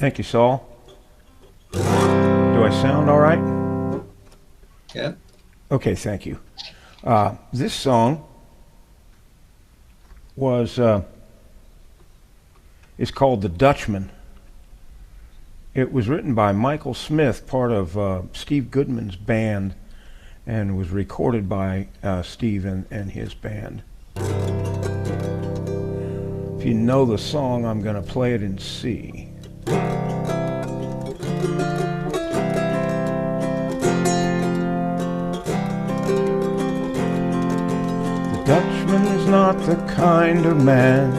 Thank you, Saul. Do I sound all right? Yeah. Okay, thank you. This song was is called "The Dutchman." It was written by Michael Smith, part of Steve Goodman's band, and was recorded by Steve and his band. If you know the song, I'm going to play it in C. The Dutchman is not the kind of man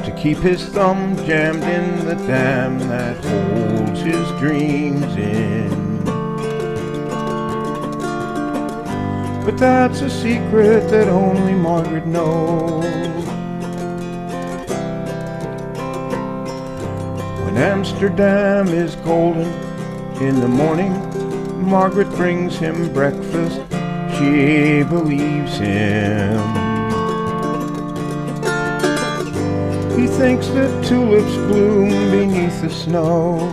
to keep his thumb jammed in the dam that holds his dreams in. But that's a secret that only Margaret knows. When Amsterdam is golden in the morning, Margaret brings him breakfast. She believes him. He thinks that tulips bloom beneath the snow.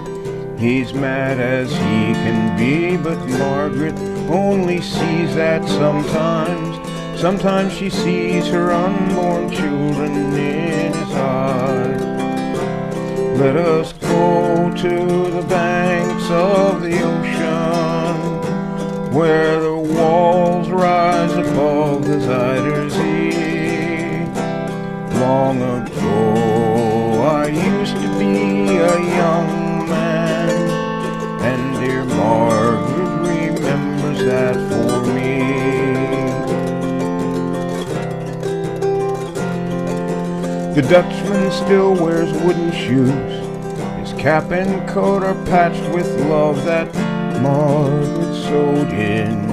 He's mad as he can be, but Margaret only sees that sometimes. Sometimes she sees her unborn children in his eyes. Let us go to the banks of the ocean, where the walls rise above the Zuider Zee. Long ago I used to be a young man, and dear Margaret remembers that for me. The Dutchman still wears wooden shoes. His cap and coat are patched with love that Margaret sewed in.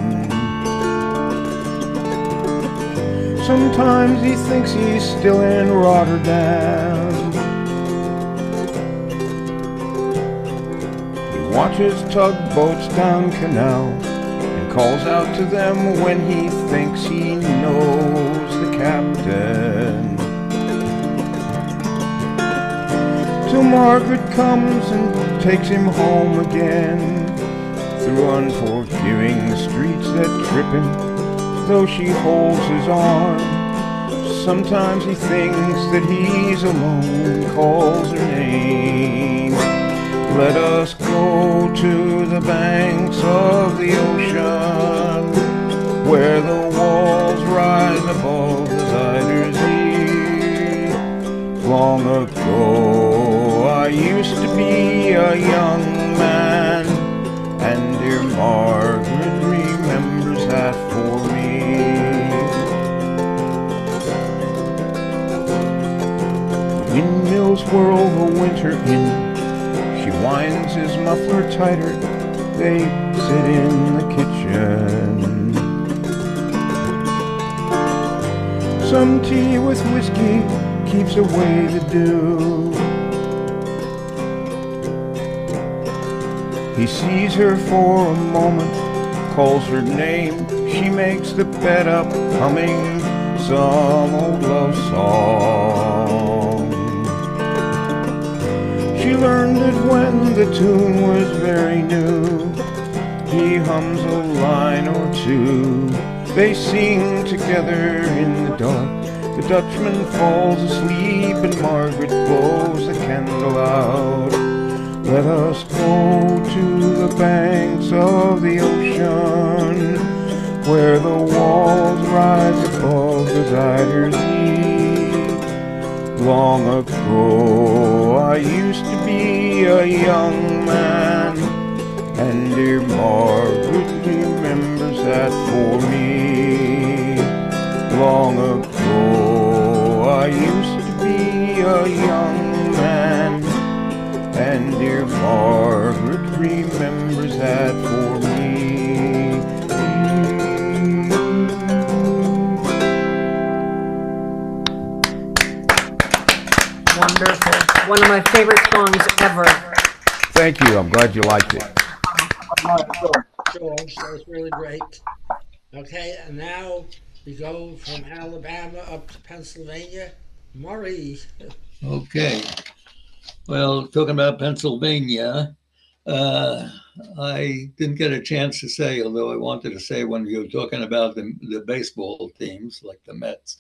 Sometimes he thinks he's still in Rotterdam. He watches tugboats down canal and calls out to them when he thinks he knows the captain. Till Margaret comes and takes him home again, through unforgiving streets that trip him, though she holds his arm. Sometimes he thinks that he's alone, calls her name. Let us go to the banks of the ocean, where the walls rise above the Zuider Zee. Long ago I used to be a young man, and dear Margaret remembers that for me. Windmills whirl the winter in. She winds his muffler tighter. They sit in the kitchen. Some tea with whiskey keeps away the dew. He sees her for a moment, calls her name. She makes the bed up, humming some old love song. She learned it when the tune was very new. He hums a line or two. They sing together in the dark. The Dutchman falls asleep and Margaret blows the candle out. Let us go to the banks of the ocean, where the walls rise above the Zuider Zee. Long ago I used to be a young man, and dear Margaret remembers that for me. Long ago I used to be a young man, and dear Margaret remembers that for me. Wonderful. One of my favorite songs ever. Thank you. I'm glad you liked it. George, that was really great. Okay, and now we go from Alabama up to Pennsylvania. Maury. Okay. Well, talking about Pennsylvania, uh, I didn't get a chance to say, although I wanted to say when you were talking about the baseball teams like the Mets.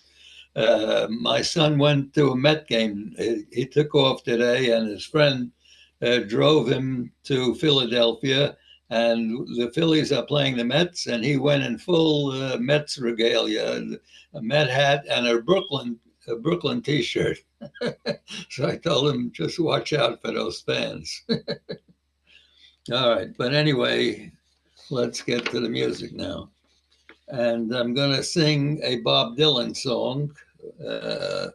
My son went to a Met game. He took off today, and his friend drove him to Philadelphia. And the Phillies are playing the Mets, and he went in full Mets regalia, a Met hat, and a Brooklyn T-shirt. So I told him just watch out for those fans. All right, but anyway, let's get to the music now. And I'm going to sing a Bob Dylan song. Uh,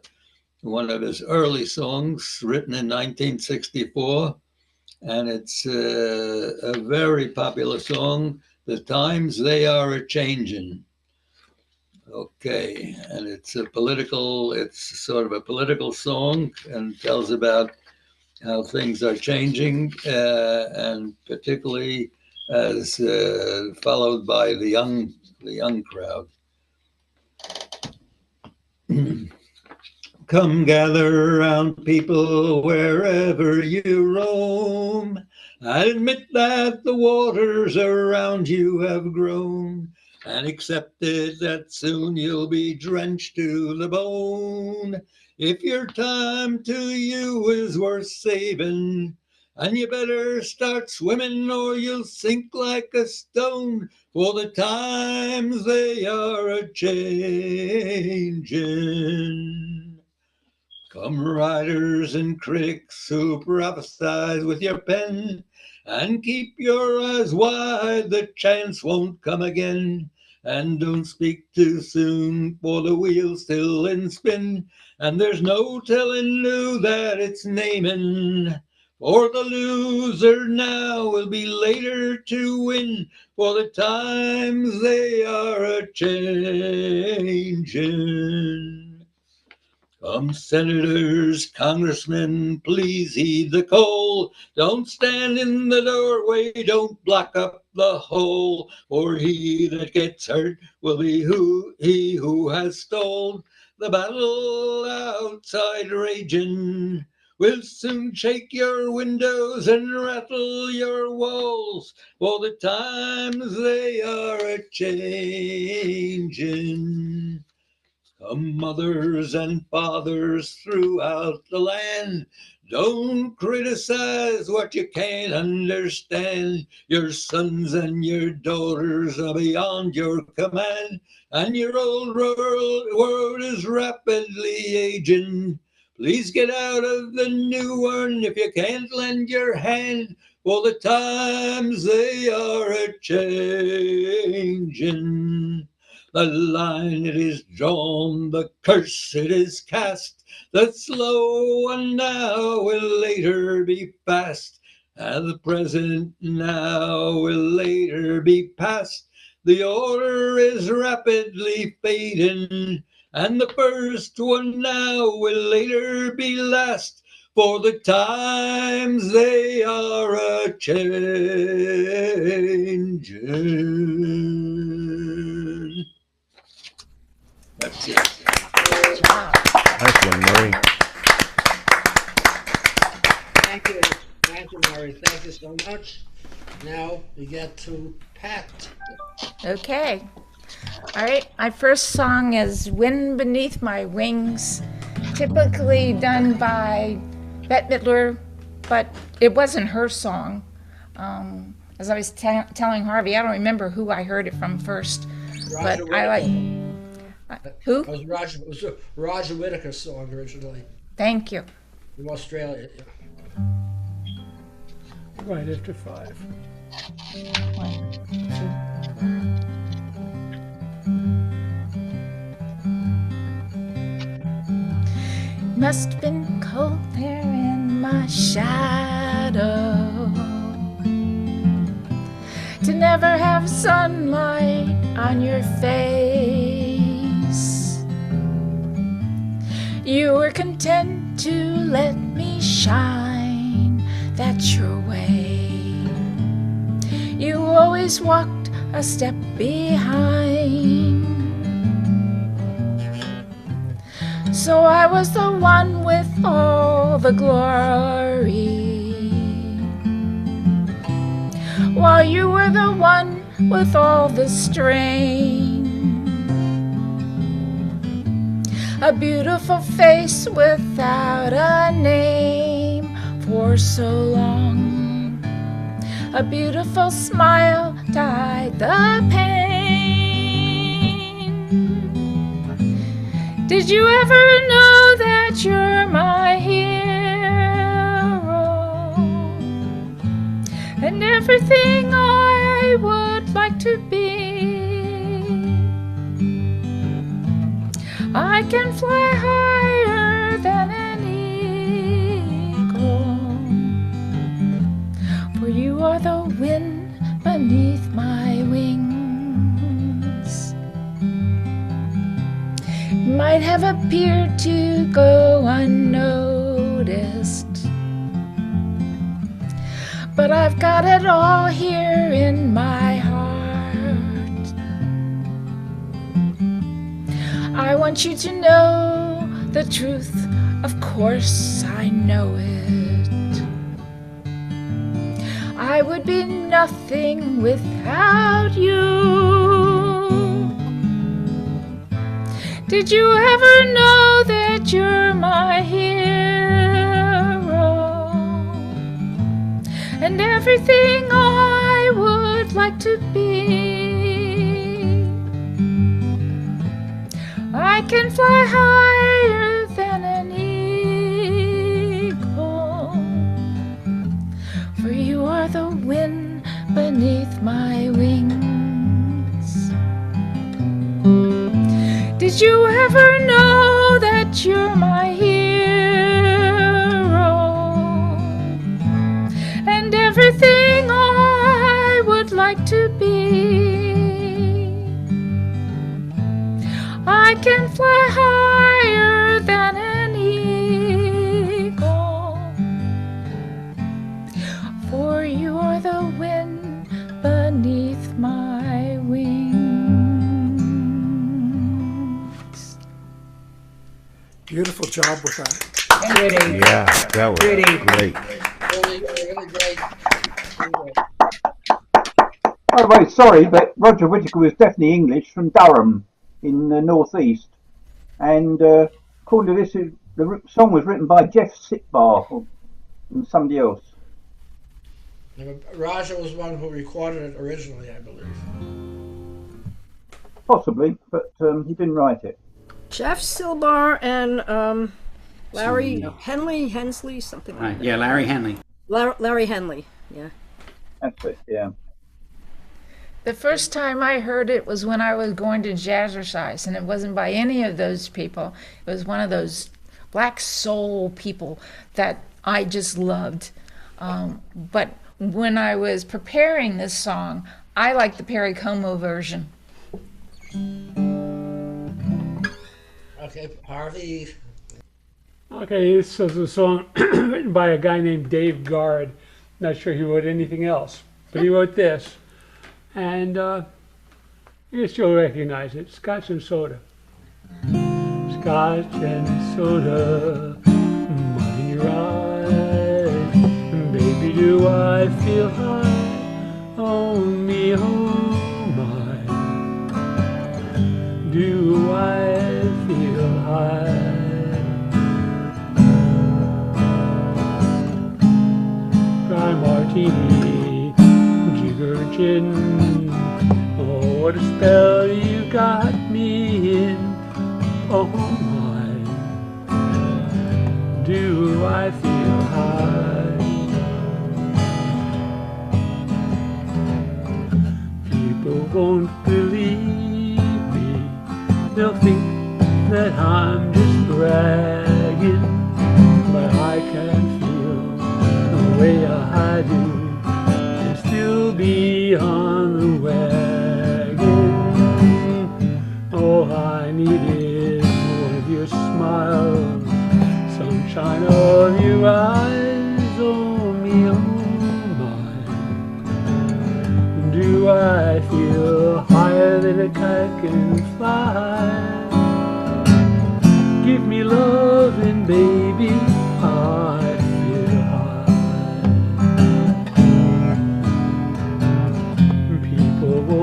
One of his early songs written in 1964, and it's a very popular song. The times they are a changin'. Okay, and it's sort of a political song and tells about how things are changing, and particularly as followed by the young crowd. Come gather round, people, wherever you roam. I admit that the waters around you have grown, and accepted that soon you'll be drenched to the bone. If your time to you is worth saving, and you better start swimming or you'll sink like a stone, for the times they are a changin'. Come riders and critics who prophesize with your pen, and keep your eyes wide, the chance won't come again. And don't speak too soon, for the wheel's still in spin, and there's no telling who that it's naming. For the loser now will be later to win, for the times they are a changin'. Come, senators, congressmen, please heed the call. Don't stand in the doorway, don't block up the hole. For he that gets hurt will be he who has stalled. The battle outside raging will soon shake your windows and rattle your walls. For the times they are a changing. Come, mothers and fathers throughout the land, don't criticize what you can't understand. Your sons and your daughters are beyond your command, and your old world is rapidly aging. Please get out of the new one if you can't lend your hand, for the times they are a changing. The line it is drawn, the curse it is cast. The slow one now will later be fast, and the present now will later be past. The order is rapidly fading, and the first one now will later be last. For the times they are a changing. That's it. Nice one, Murray. Thank you. Thank you, Murray. Thank you so much. Now we get to Pat. Okay. All right. My first song is Wind Beneath My Wings, typically done by Bette Midler, but it wasn't her song. As I was telling Harvey, I don't remember who I heard it from first, Roger but I like. Who? It was a Roger Whittaker's song originally Thank you. from Australia. Right after 5. 1, 2. Must have been cold there in my shadow to never have sunlight on your face. You were content to let me shine, that's your way. You always walked a step behind. So I was the one with all the glory. with all the strain. A beautiful face without a name for so long. A beautiful smile died the pain. Did you ever know that you're my hero and everything I would like to be? I can fly higher than an eagle, for you are the wind beneath my wings. It might have appeared to go unnoticed, but I've got it all here in my heart. I want you to know the truth, of course I know it. I would be nothing without you. Did you ever know that you're my hero and everything I would like to be? I can fly higher than an eagle, for you are the wind beneath my wings. Did you ever know that you're my hero and everything I would like to be? I can fly higher than an eagle, for you are the wind beneath my wings. Beautiful job with that. Pretty. Yeah, that was Pretty. great. Really, really great. Really great. By the way, sorry, but Roger Whittaker was definitely English from Durham in the northeast. And according to this, the song was written by Jeff Sitbar and somebody else. Raja was one who recorded it originally, I believe. Possibly, but he didn't write it. Jeff Silbar and Larry Hensley, something like that. Yeah, Larry Henley. Larry Henley, yeah. That's it, yeah. The first time I heard it was when I was going to Jazzercise, and it wasn't by any of those people. It was one of those black soul people that I just loved. But when I was preparing this song, I liked the Perry Como version. Okay, Harvey. Okay, this is a song written by a guy named Dave Guard. Not sure he wrote anything else, but he wrote this. And I guess you'll recognize it. Scotch and soda. Scotch and soda, mud in your eyes. Baby, do I feel high? Oh me, oh my. Do I feel high? Dry martini, jigger gin. Oh, what a spell you got me in. Oh my, do I feel high? People won't believe me. They'll think that I'm just bragging, but I can feel the way I do and still be on the wagon. All I need is more of your smile, sunshine of your eyes. Oh me, oh my, do I feel higher than a kite can fly? Give me loving, baby, I feel high. People won't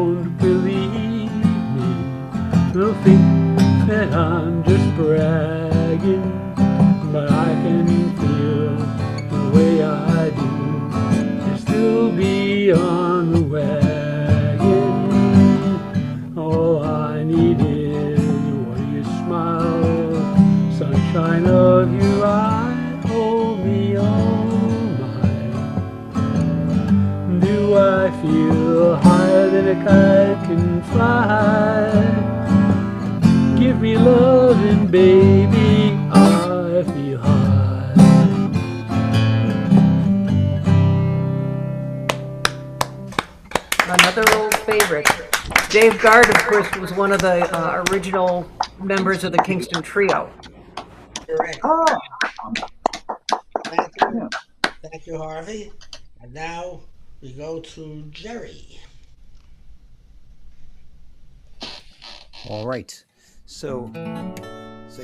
think that I'm just bragging, but I can feel the way I do. You'll still be on the wagon. All I need is your smile, sunshine of your eye. Hold me, oh my. Do I feel higher than a kite can fly? Give me loving, baby, I feel high. Another old favorite. Dave Guard, of course, was one of the original members of the Kingston Trio. Correct. Ah, Thank you. yeah. Thank you, Harvey. And now we go to Jerry. All right. So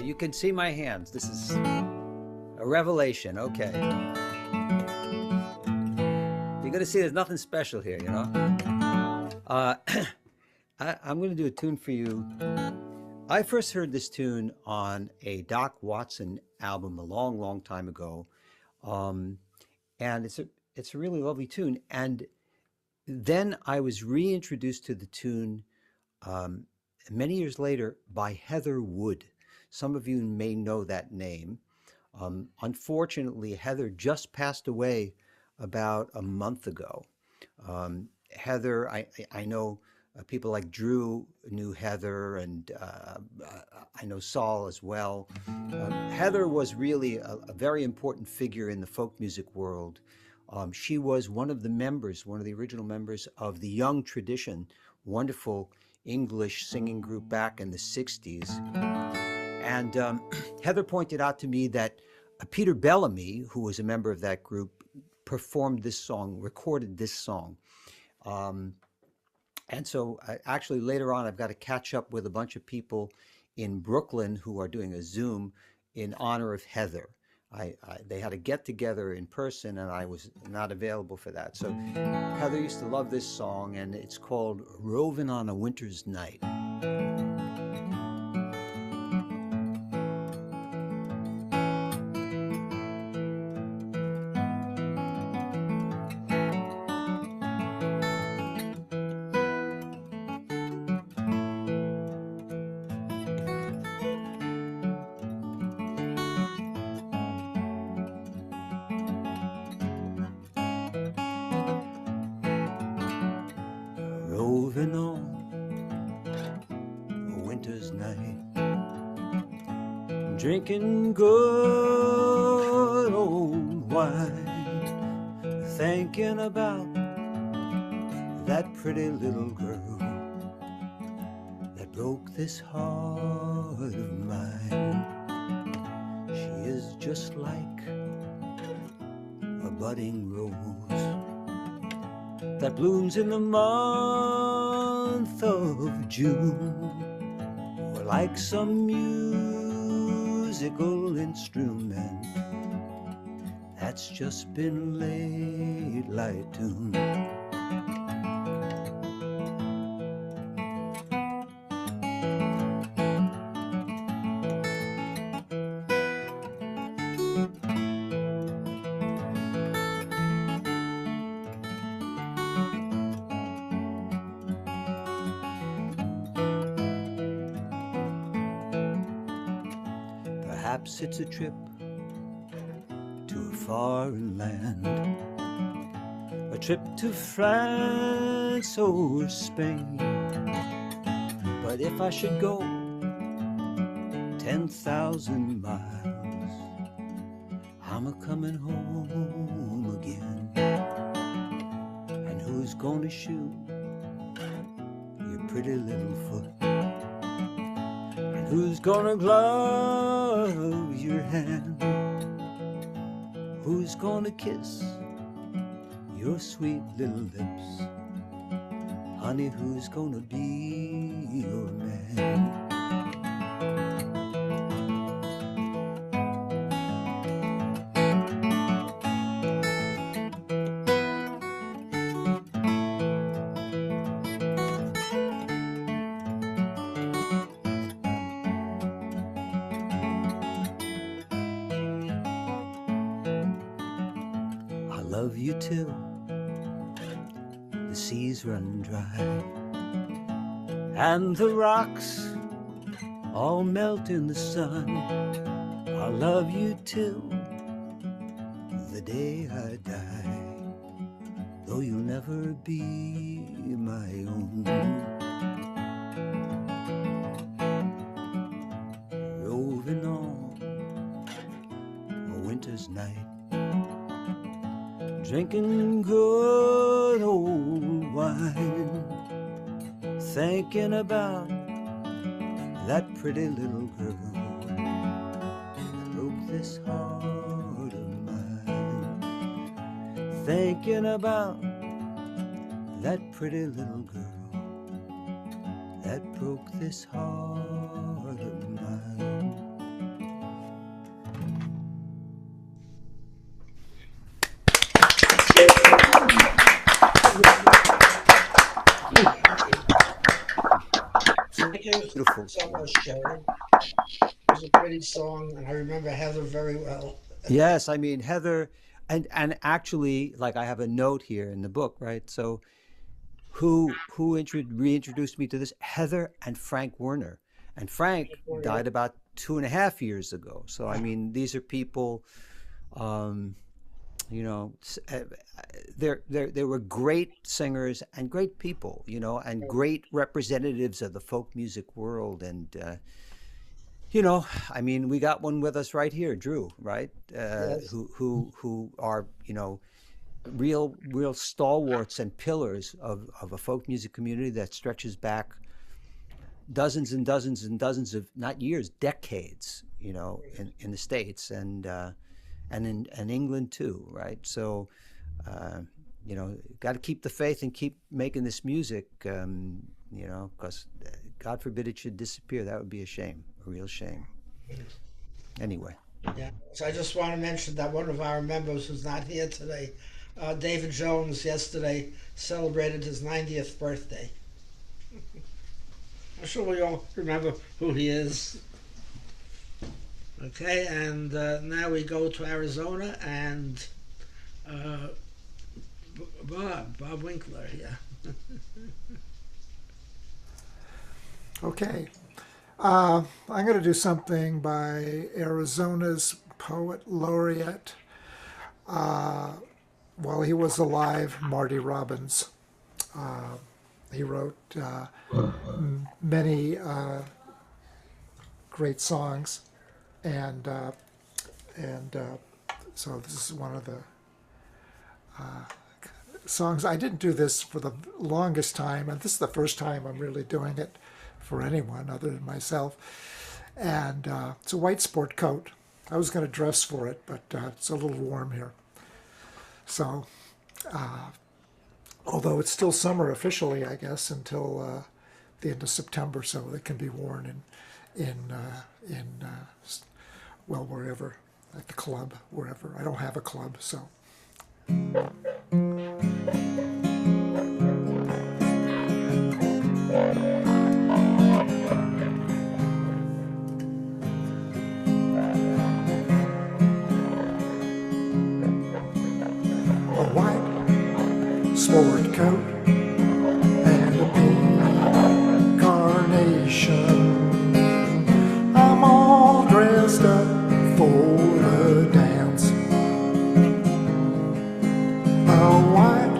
you can see my hands. This is a revelation. Okay. You're going to see there's nothing special here, you know. I'm going to do a tune for you. I first heard this tune on a Doc Watson album a long, long time ago. And it's a really lovely tune. And then I was reintroduced to the tune many years later by Heather Wood. Some of you may know that name. Unfortunately, Heather just passed away about a month ago. Heather, I know people like Drew knew Heather, and I know Saul as well. Heather was really a very important figure in the folk music world. She was one of the original members of the Young Tradition, wonderful English singing group back in the 60s. And Heather pointed out to me that Peter Bellamy, who was a member of that group, performed this song, recorded this song. And so actually later on, I've got to catch up with a bunch of people in Brooklyn who are doing a Zoom in honor of Heather. They had a get together in person, and I was not available for that. So Heather used to love this song, and it's called Rovin' on a Winter's Night. Roving on a winter's night, drinking good old wine, thinking about that pretty little girl that broke this heart of mine. She is just like a budding rose that blooms in the month of June, or like some musical instrument that's just been laid light tuned. Perhaps it's a trip to a foreign land, a trip to France or Spain. But if I should go 10,000 miles, I'm a-coming home again. And who's gonna shoe your pretty little foot? And who's gonna glove your hand? Who's gonna kiss your sweet little lips? Honey, who's gonna be your man? love you till the seas run dry and the rocks all melt in the sun. I'll love you till the day I die, though you'll never be my own. Roving on a winter's night, drinking good old wine, thinking about that pretty little girl that broke this heart of mine. Thinking about that pretty little girl that broke this heart of mine. Thank you Beautiful. so much, Jerry. It was a pretty song, and I remember Heather very well. Yes, I mean Heather, and actually, like I have a note here in the book, right? So, who reintroduced me to this? Heather and Frank Werner, and Frank died about 2.5 years ago. So I mean, these are people, you know, they were great singers and great people, you know, and great representatives of the folk music world, and you know, I mean, we got one with us right here, Drew, right? Yes. Who are, you know, real stalwarts and pillars of a folk music community that stretches back dozens and dozens and dozens of, not years, decades, you know, in the States and in England too, right? So, you know, got to keep the faith and keep making this music, you know, because God forbid it should disappear. That would be a shame, a real shame. Anyway. Yeah. So I just want to mention that one of our members who's not here today, David Jones, yesterday celebrated his 90th birthday. I'm sure we all remember who he is. Okay, and now we go to Arizona and Bob Winkler here. Okay. I'm going to do something by Arizona's poet laureate, while he was alive, Marty Robbins. He wrote many great songs, and so this is one of the songs. I didn't do this for the longest time, and this is the first time I'm really doing it for anyone other than myself. And it's a white sport coat. I was going to dress for it, but it's a little warm here. So, although it's still summer officially, I guess, until the end of September, so it can be worn in well, wherever, at the club, wherever. I don't have a club, so. Sport coat and a pink carnation. I'm all dressed up for the dance. A white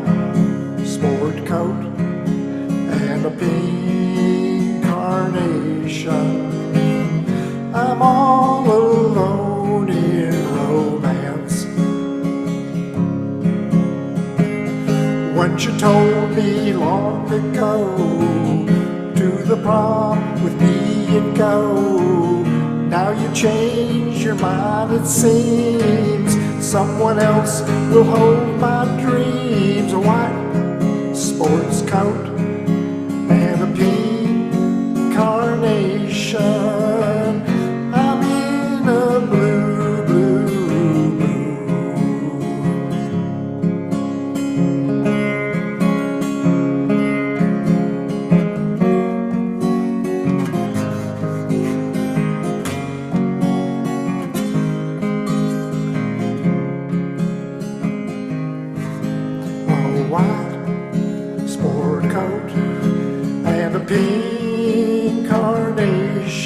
sport coat and a pink carnation. I'm all alone in romance. Once you told me long ago, to the prom with me and go. Now you change your mind, it seems. Someone else will hold my dreams. A white sports coat and a pink carnation. I'm in a blue, blue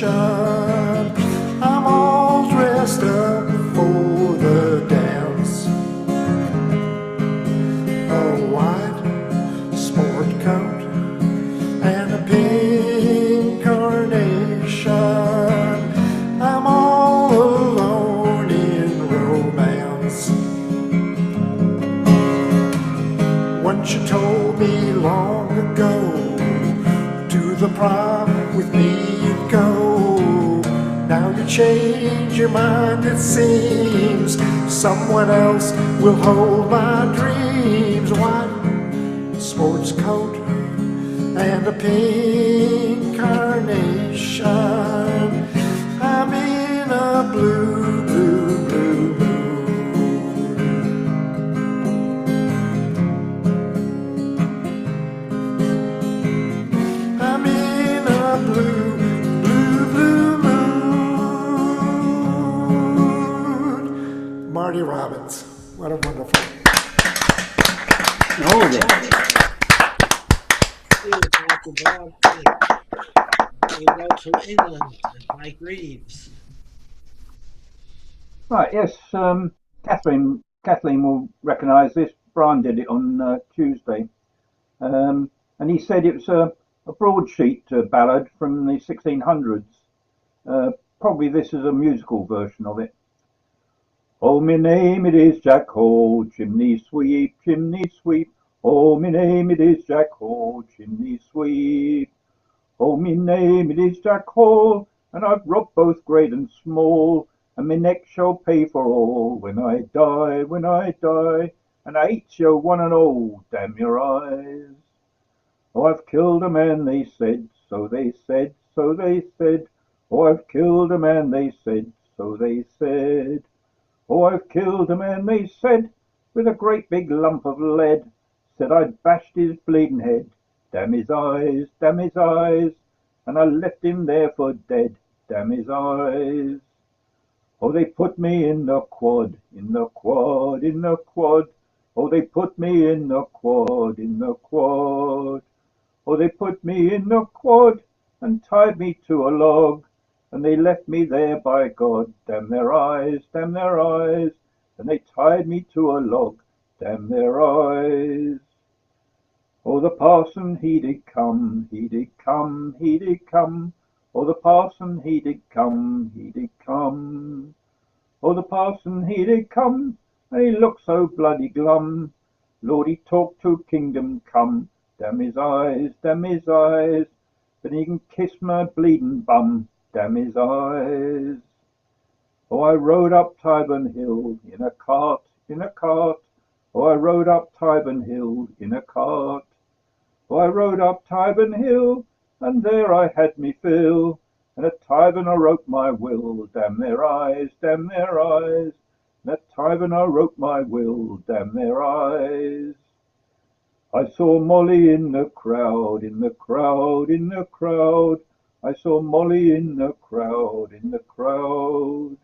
I'm all dressed up for the dance. A white sport coat and a pink carnation. I'm all alone in romance. Once you told me long ago, to the prom with me you'd go. Now you change your mind, it seems. Someone else will hold my dreams. White sports coat and a pink carnation. I'm in a blue, blue, blue mood. I'm in a blue, blue, blue mood. Marty Robbins, what a wonderful. Oh, yeah. We go to England, Mike Reeves. Right, yes, Kathleen will recognise this. Brian did it on Tuesday. And he said it was a broadsheet ballad from the 1600s. Probably this is a musical version of it. Oh, my name it is Jack Hall, chimney sweep, chimney sweep. Oh, my name it is Jack Hall, chimney sweep. Oh, my name it is Jack Hall, and I've robbed both great and small, and my neck shall pay for all when I die, when I die, and I hate you one and all, damn your eyes. Oh, I've killed a man, they said, so they said, so they said. Oh, I've killed a man, they said, so they said. Oh, I've killed a man, they said, with a great big lump of lead. Said I'd bashed his bleeding head, damn his eyes, damn his eyes. And I left him there for dead, damn his eyes. Oh, they put me in the quad, in the quad, in the quad. Oh, they put me in the quad, in the quad. Oh, they put me in the quad and tied me to a log, and they left me there, by God, damn their eyes, damn their eyes. And they tied me to a log, damn their eyes. Oh, the parson, he did come, he did come, he did come. Oh, the parson, he did come, he did come. Oh, the parson, he did come, and he looked so bloody glum. Lord, he talked to kingdom come, damn his eyes, damn his eyes. But he can kiss my bleeding bum, damn his eyes. Oh, I rode up Tyburn Hill in a cart, in a cart. Oh, I rode up Tyburn Hill in a cart. Oh, I rode up Tyburn Hill, and there I had me fill. And at Tyburn I wrote my will, damn their eyes, damn their eyes. And at Tyburn I wrote my will, damn their eyes. I saw Molly in the crowd, in the crowd, in the crowd. I saw Molly in the crowd, in the crowd.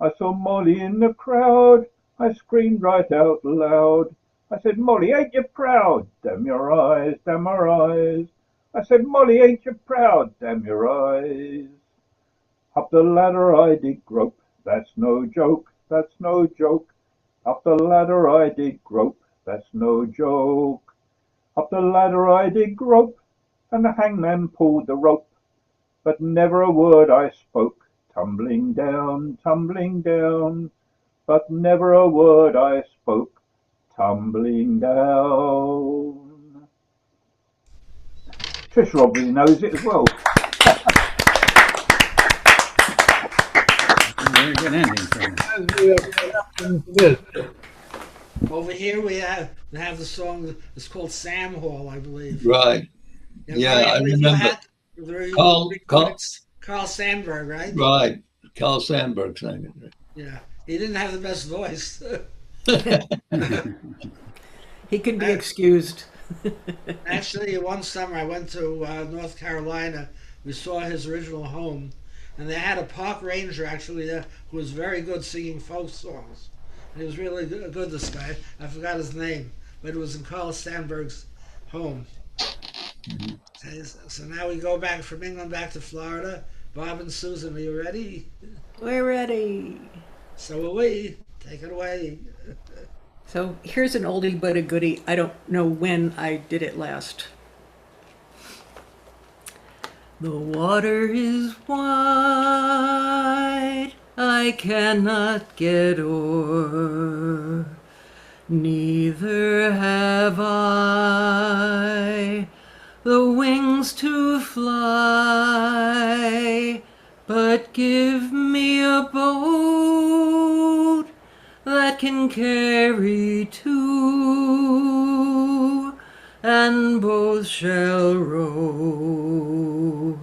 I saw Molly in the crowd. I screamed right out loud. I said, Molly, ain't you proud? Damn your eyes, damn her eyes. I said, Molly, ain't you proud? Damn your eyes. Up the ladder I did grope. That's no joke, that's no joke. Up the ladder I did grope. That's no joke. Up the ladder I did grope, and the hangman pulled the rope. But never a word I spoke, tumbling down, but never a word I spoke, tumbling down. Trish obviously knows it as well. Very good ending. Over here we have the song. It's called Sam Hall, I believe. Right. Yeah, I remember. Carl Sandburg, right? Right. Carl Sandburg sang it. Yeah, he didn't have the best voice. He can be excused. Actually, one summer I went to North Carolina. We saw his original home, and they had a park ranger actually there who was very good singing folk songs. And he was really good, this guy. I forgot his name, but it was in Carl Sandburg's home. So now we go back from England back to Florida. Bob and Susan, are you ready? We're ready. So are we. Take it away. So here's an oldie but a goodie. I don't know when I did it last. The water is wide, I cannot get o'er, neither have I the wings to fly, but give me a boat that can carry two, and both shall row,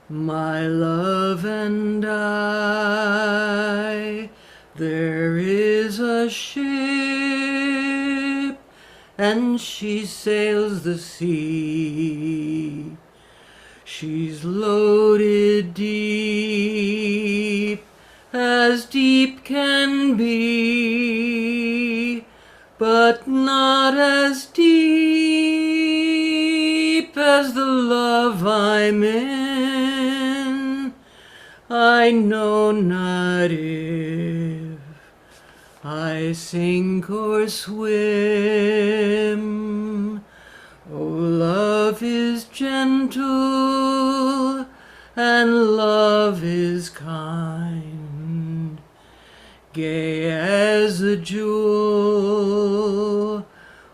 my love and I. There is a ship, and she sails the sea. She's loaded deep, as deep can be, but not as deep as the love I'm in. I know not if I sink or swim. Oh, love is gentle and love is kind, gay as a jewel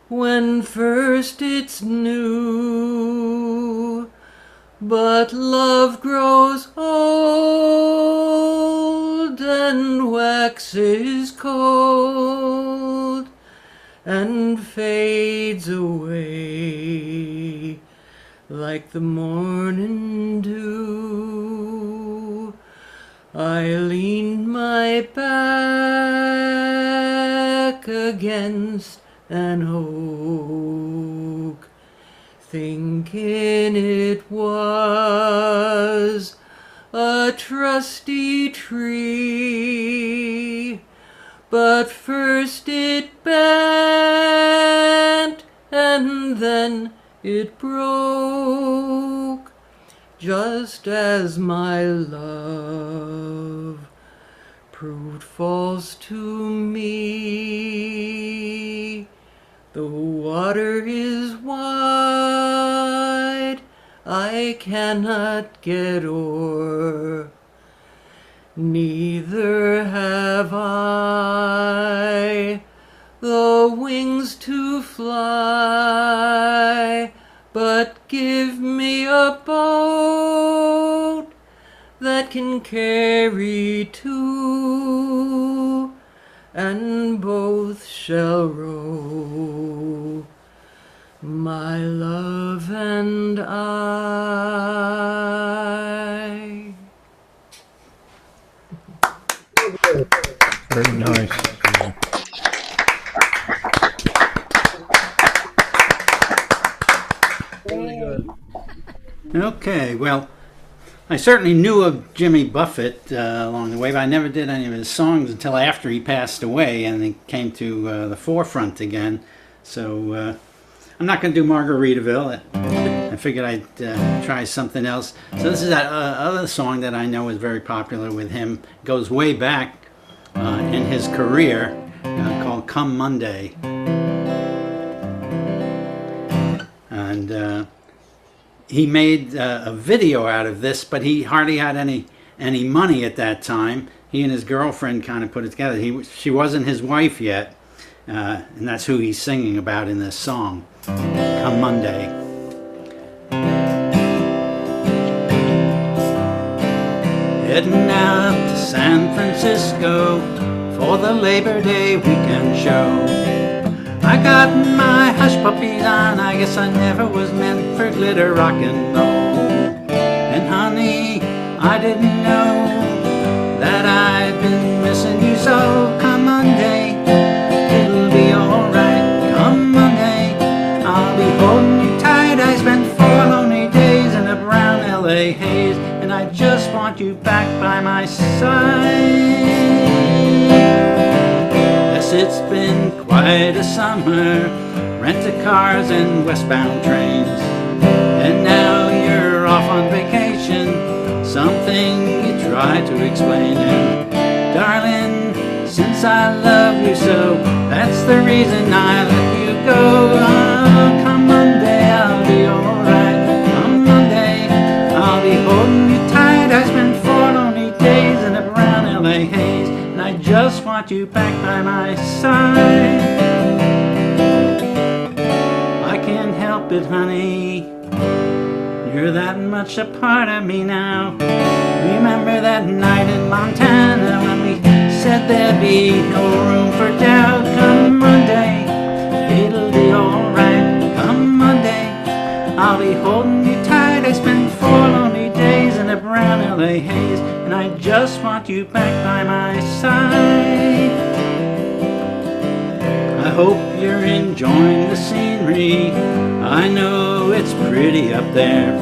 when first it's new. But love grows old and waxes cold and fades away like the morning dew. I leaned my back against an oak, thinking it was a trusty tree, but first it bent and then it broke, just as my love proved false to me. The water is wide, I cannot get o'er, neither have I the wings to fly, but give me a boat that can carry two, and both shall row, my love and I. Very nice. Okay, well, I certainly knew of Jimmy Buffett along the way, but I never did any of his songs until after he passed away and he came to the forefront again. So I'm not going to do Margaritaville. I figured I'd try something else. So this is that other song that I know is very popular with him. It goes way back in his career, called Come Monday. And he made a video out of this, but he hardly had any money at that time. He and his girlfriend kind of put it together. She wasn't his wife yet, and that's who he's singing about in this song, Come Monday. Heading out to San Francisco for the Labor Day weekend show. I got my hush puppies on, I guess I never was meant for glitter rock and roll. And honey, I didn't know that I'd been missing you so. Come Monday, it'll be alright. Come Monday, I'll be holding you tight. I spent 4 lonely days in a brown LA haze, and I just want you back by my side. Yes, it's been quite a summer, rent-a-cars and westbound trains, and now you're off on vacation something you try to explain. And darling, since I love you so, that's the reason I let you go. Oh, come Monday, I'll be alright. Come Monday, I'll be holding you tight. I spent 4 lonely days in a brown LA haze, and I just want you back by my side. I can't help it, honey, you're that much a part of me now. Remember that night in Montana when we said there'd be no room for doubt? Come Monday, it'll be alright. Come Monday, I'll be holding you tight. I spent 4 lonely days in a brown LA haze, and I just want you back by my side. I hope you're enjoying the scenery. I know it's pretty up there.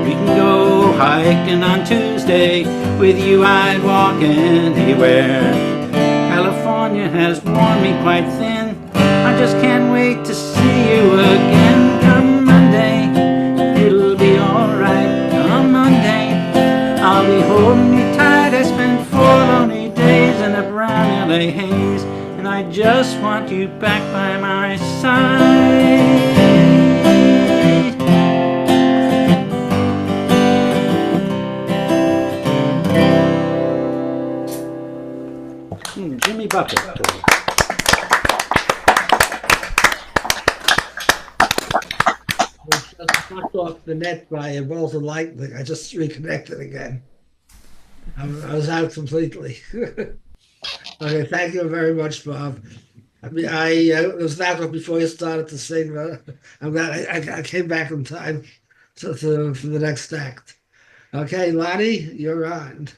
We can go hiking on Tuesday. With you I'd walk anywhere. California has worn me quite thin. I just can't wait to see you again. Come Monday, it'll be alright. Come Monday, I'll be holding you tight. I spent 4 lonely days in a brown LA haze, and I just want you back by my side. Jimmy Bucket. Just knocked off the net by a bolt of lightning. I just reconnected again. I was out completely. Okay, thank you very much, Bob. I mean, I was knocked off before you started to sing, but I'm glad I came back in time for the next act. Okay, Lonnie, you're on.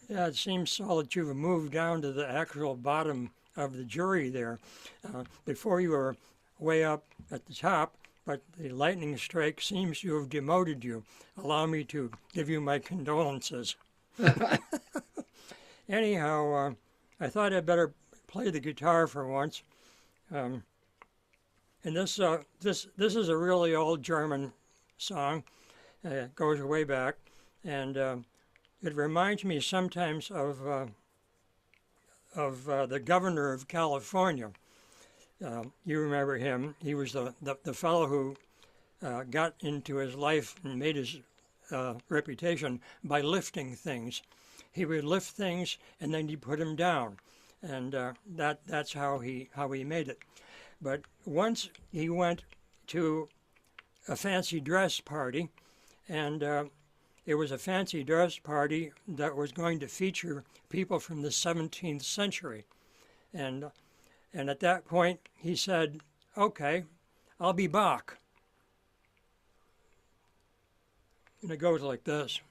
Yeah, it seems, Saul, that you've moved down to the actual bottom of the jury there. Before you were way up at the top, but the lightning strike seems to have demoted you. Allow me to give you my condolences. Anyhow, I thought I'd better play the guitar for once. And this is a really old German song. It goes way back, and it reminds me sometimes of the governor of California. You remember him. He was the fellow who got into his life and made his reputation by lifting things. He would lift things and then he'd put them down, and that's how he made it. But once he went to a fancy dress party, and it was a fancy dress party that was going to feature people from the 17th century. And at that point, he said, okay, I'll be Bach. And it goes like this.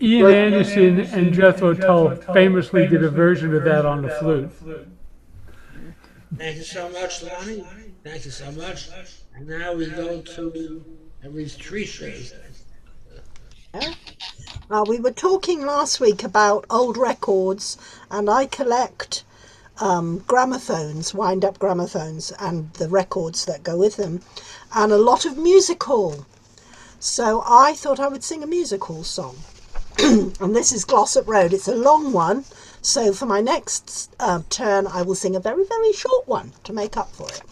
Ian Anderson and Jethro Tull famously did a version of that on the flute. Thank you so much, Lonnie. Thank you so much. And now we go to every tree shows. We were talking last week about old records, and I collect gramophones, wind-up gramophones, and the records that go with them, and a lot of music hall. So I thought I would sing a music hall song. And this is Glossop Road. It's a long one, so for my next turn I will sing a very, very short one to make up for it.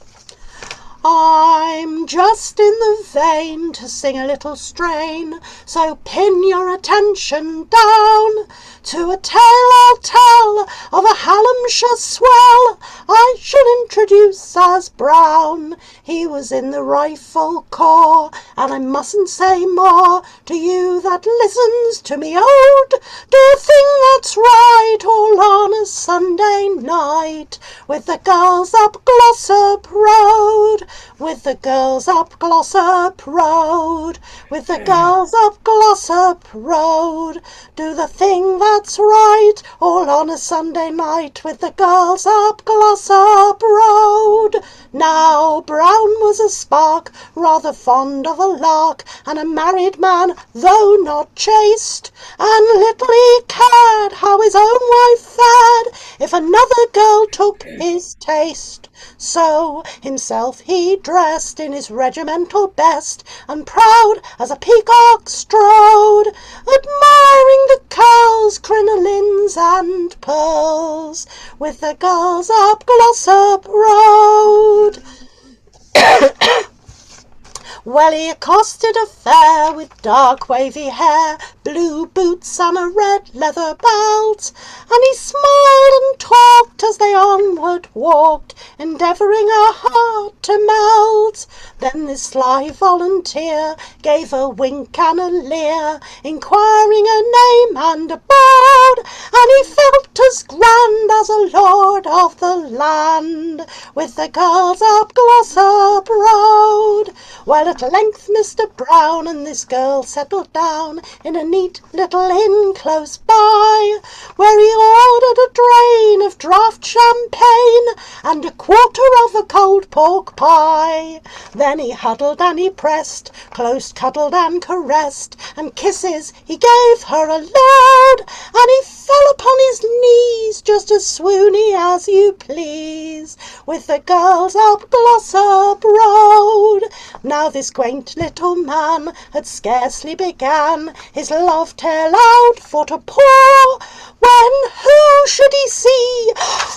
I'm just in the vein to sing a little strain, so pin your attention down to a tale I'll tell of a Hallamshire swell I should introduce as Brown. He was in the Rifle Corps, and I mustn't say more to you that listens to me ode. Do a thing that's right all on a Sunday night with the girls up Glossop Road. With the girls up Glossop Road, with the girls up Glossop Road. Do the thing that's right all on a Sunday night with the girls up Glossop Road. Now Brown was a spark, rather fond of a lark, and a married man, though not chaste, and little he cared how his own wife fared if another girl took his taste. So himself he dressed in his regimental best, and proud as a peacock strode, admiring the curls, crinolines and pearls, with the girls up Glossop Road. Well, he accosted a fair with dark wavy hair, blue boots and a red leather belt, and he smiled and talked as they onward walked, endeavouring her heart to melt. Then this sly volunteer gave a wink and a leer, inquiring her name and abode, and he felt as grand as a lord of the land, with the girls up Glossop Road. Well, at length Mr. Brown and this girl settled down in a neat little inn close by, where he ordered a drain of draught champagne and a quarter of a cold pork pie. Then he huddled and he pressed, close cuddled and caressed, and kisses he gave her a load, and he fell upon his knees just as swoony as you please, with the girls up Glossop Road. Now this quaint little man had scarcely began his love tale out for to pour, when who should he see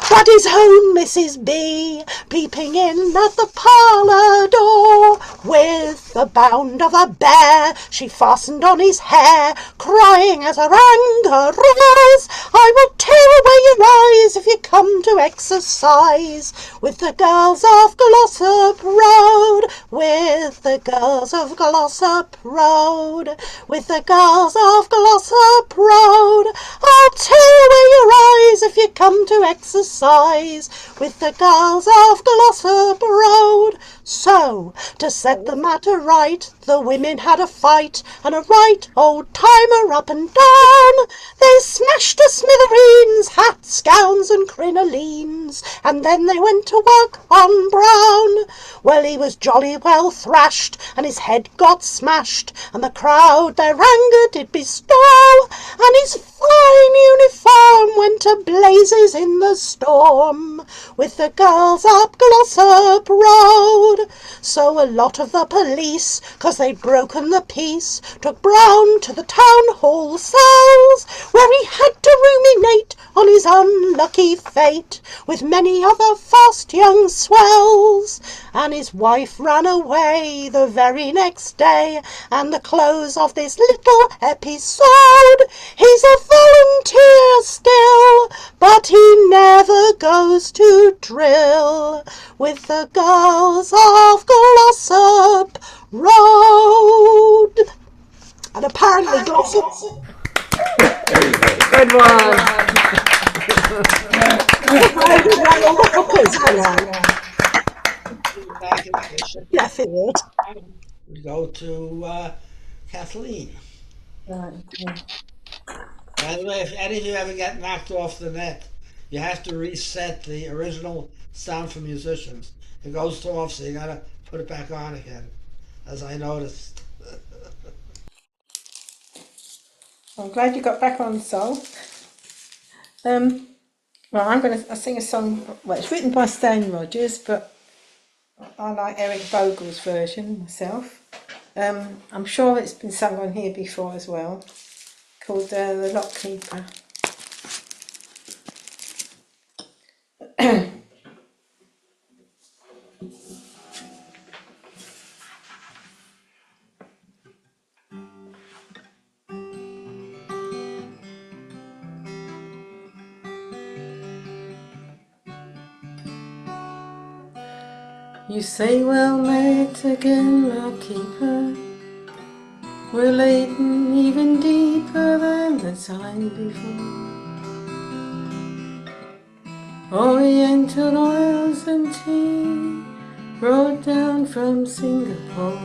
but his own Mrs. B, peeping in at the parlour door. With the bound of a bear she fastened on his hair, crying as her anger rose, I will tear away your eyes if you come to exercise, with the girls of Glossop Road, with the girls of Glossop Road, with the girls of Glossop Road. I'll tear away your eyes if you come to exercise, with the girls of Glossop Road. So, to set the matter right, the women had a fight, and a right old-timer up and down. They smashed to smithereens hats, gowns and crinolines, and then they went to work on Brown. Well, he was jolly well thrashed, and his head got smashed, and the crowd their anger did bestow, and his fine uniform went to blazes in the storm, with the girls up Glossop Road. So a lot of the police, 'cause they'd broken the peace, took Brown to the town hall cells, where he had to ruminate on his unlucky fate, with many other fast young swells. And his wife ran away the very next day, and the close of this little episode, he's a volunteer still, but he never goes to drill, with the girls of Glossop Road. And apparently Glossop... Good one. Yes, it would. We go to Kathleen. Right. Yeah. By the way, if any of you ever get knocked off the net, you have to reset the original sound for musicians. It goes off, so you gotta put it back on again, as I noticed. I'm glad you got back on, Sol. Well, I'll sing a song. Well, it's written by Stan Rogers, but I like Eric Vogel's version myself. I'm sure it's been sung on here before as well, called The Lock Keeper. You say we'll meet again, Lock Keeper. We're laden even deeper than the time before. Oriental oils and tea brought down from Singapore.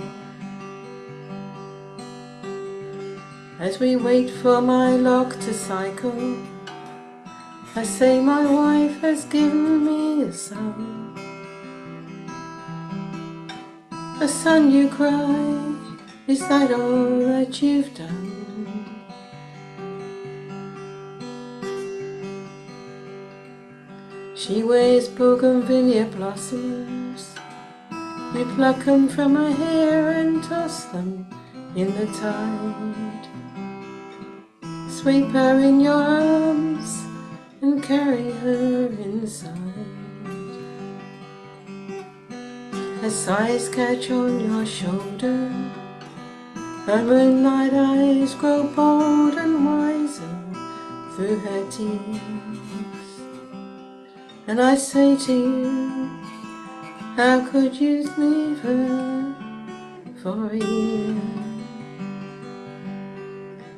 As we wait for my lock to cycle, I say my wife has given me a son. A son, you cry, is that all that you've done? She wears bougainvillea blossoms. You pluck 'em from her hair and toss them in the tide. Sweep her in your arms and carry her inside. Her sighs catch on your shoulder. Her moonlight eyes grow bold and wiser through her tears. And I say to you, how could you leave her for a year?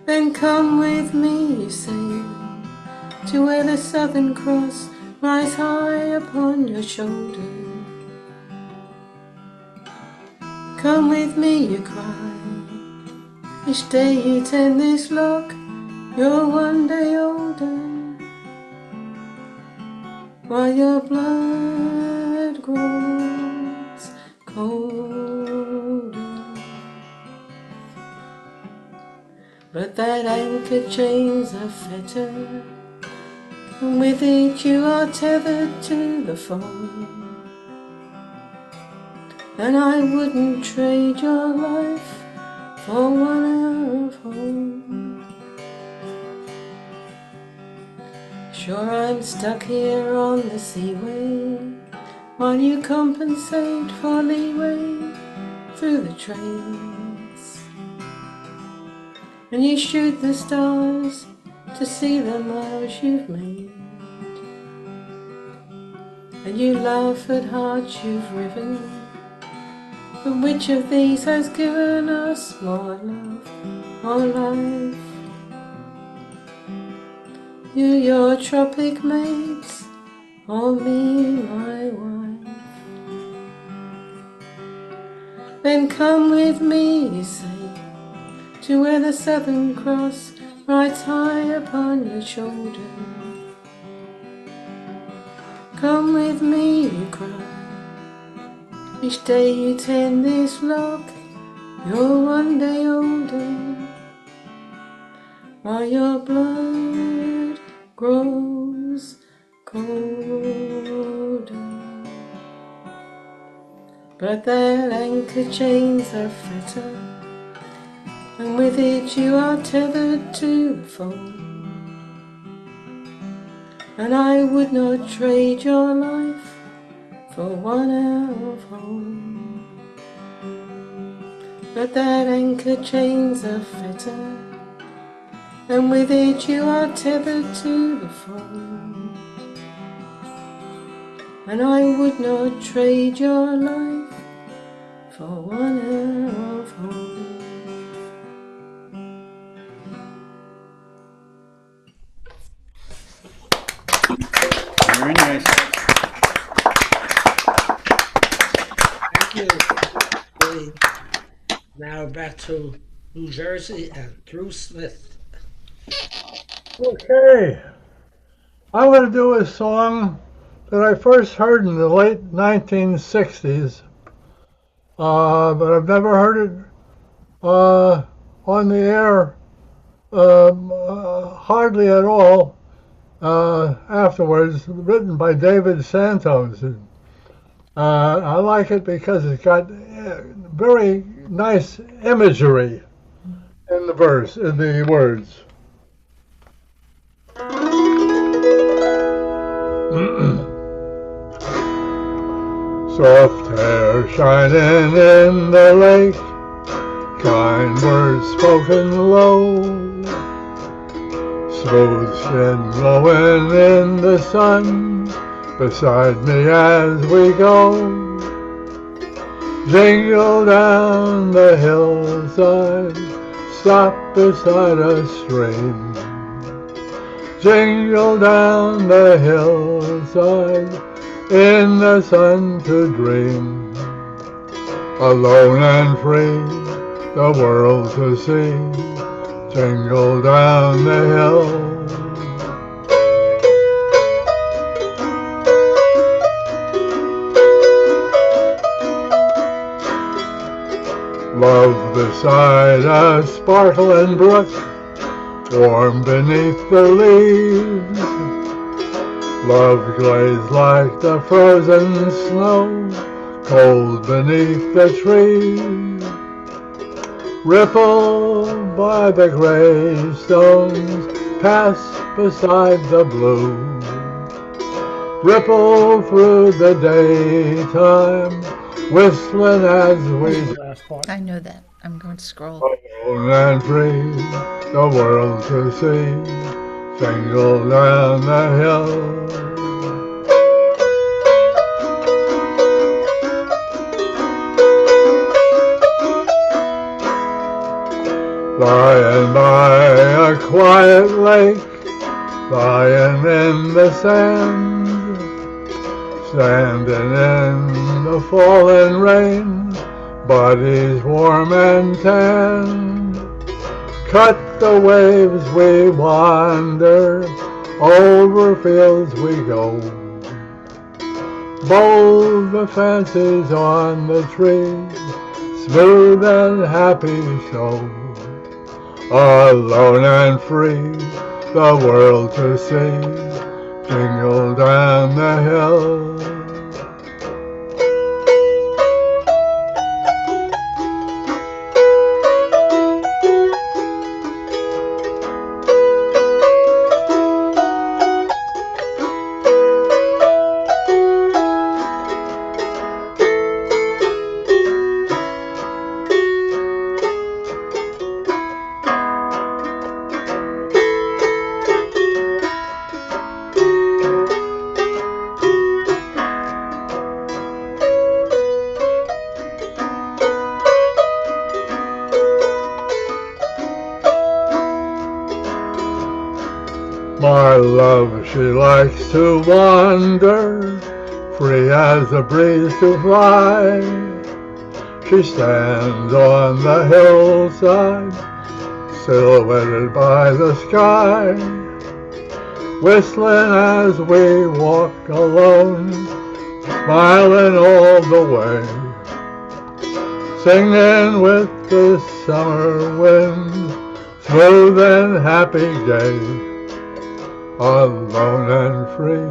Then come with me, you say, to where the Southern Cross lies high upon your shoulder. Come with me, you cry. Each day you tend this lock, you're one day older, while your blood grows colder. But that anchor chain's a fetter, and with it you are tethered to the foam. And I wouldn't trade your life for 1 hour of home. Sure, I'm stuck here on the seaway, while you compensate for leeway through the trains. And you shoot the stars to see the miles you've made. And you laugh at hearts you've riven, but which of these has given us more love or life? You, your tropic mates, or me, my wife? Then come with me, you say, to where the Southern Cross rides high upon your shoulder. Come with me, you cry. Each day you tend this lock, you're one day older, while your blood grows colder. But that anchor chain's a fetter, and with it you are tethered to the foam. And I would not trade your life for 1 hour of home. But that anchor chain's a fetter, and with it you are tethered to the foam. And I would not trade your life for 1 hour of home. Very nice. Thank you. Now back to New Jersey, and Drew Smith. Okay, I'm going to do a song that I first heard in the late 1960s, but I've never heard it on the air hardly at all afterwards, written by David Santos. I like it because it's got very nice imagery in the verse, in the words. Soft hair shining in the lake, kind words spoken low, smooth skin glowing in the sun, beside me as we go. Jingle down the hillside, stop beside a stream. Jingle down the hillside, in the sun to dream. Alone and free, the world to see. Jingle down the hill. Love beside a sparkling brook, warm beneath the leaves. Love glaze like the frozen snow, cold beneath the trees. Ripple by the gravestones, pass beside the blue. Ripple through the daytime, whistling as we I know that. I'm going to scroll. alone and free, the world to see. Jingle down the hill. Lying by a quiet lake, lying in the sand, standing in the falling rain, bodies warm and tan. Cut the waves we wander, over fields we go. Bold the fancies on the trees, smooth and happy so. Alone and free, the world to see. Jingle down the hill. My love, she likes to wander, free as a breeze to fly. She stands on the hillside, silhouetted by the sky, whistling as we walk alone, smiling all the way, singing with the summer wind, smooth and happy day. Alone and free,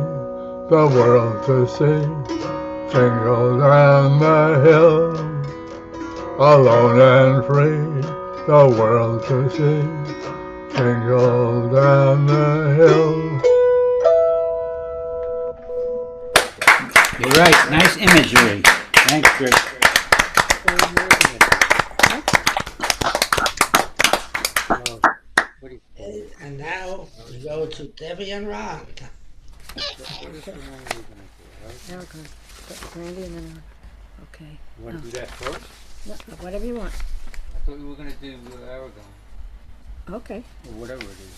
the world to see. Jingle down the hill. Alone and free, the world to see. Jingle down the hill. You're right. Nice imagery. Thanks, Chris. And now we go to Debbie and Ron. Now we're going to put Brandy and then okay. You want to do that first? No, whatever you want. I thought we were going to do Aragon. Okay. Or whatever it is.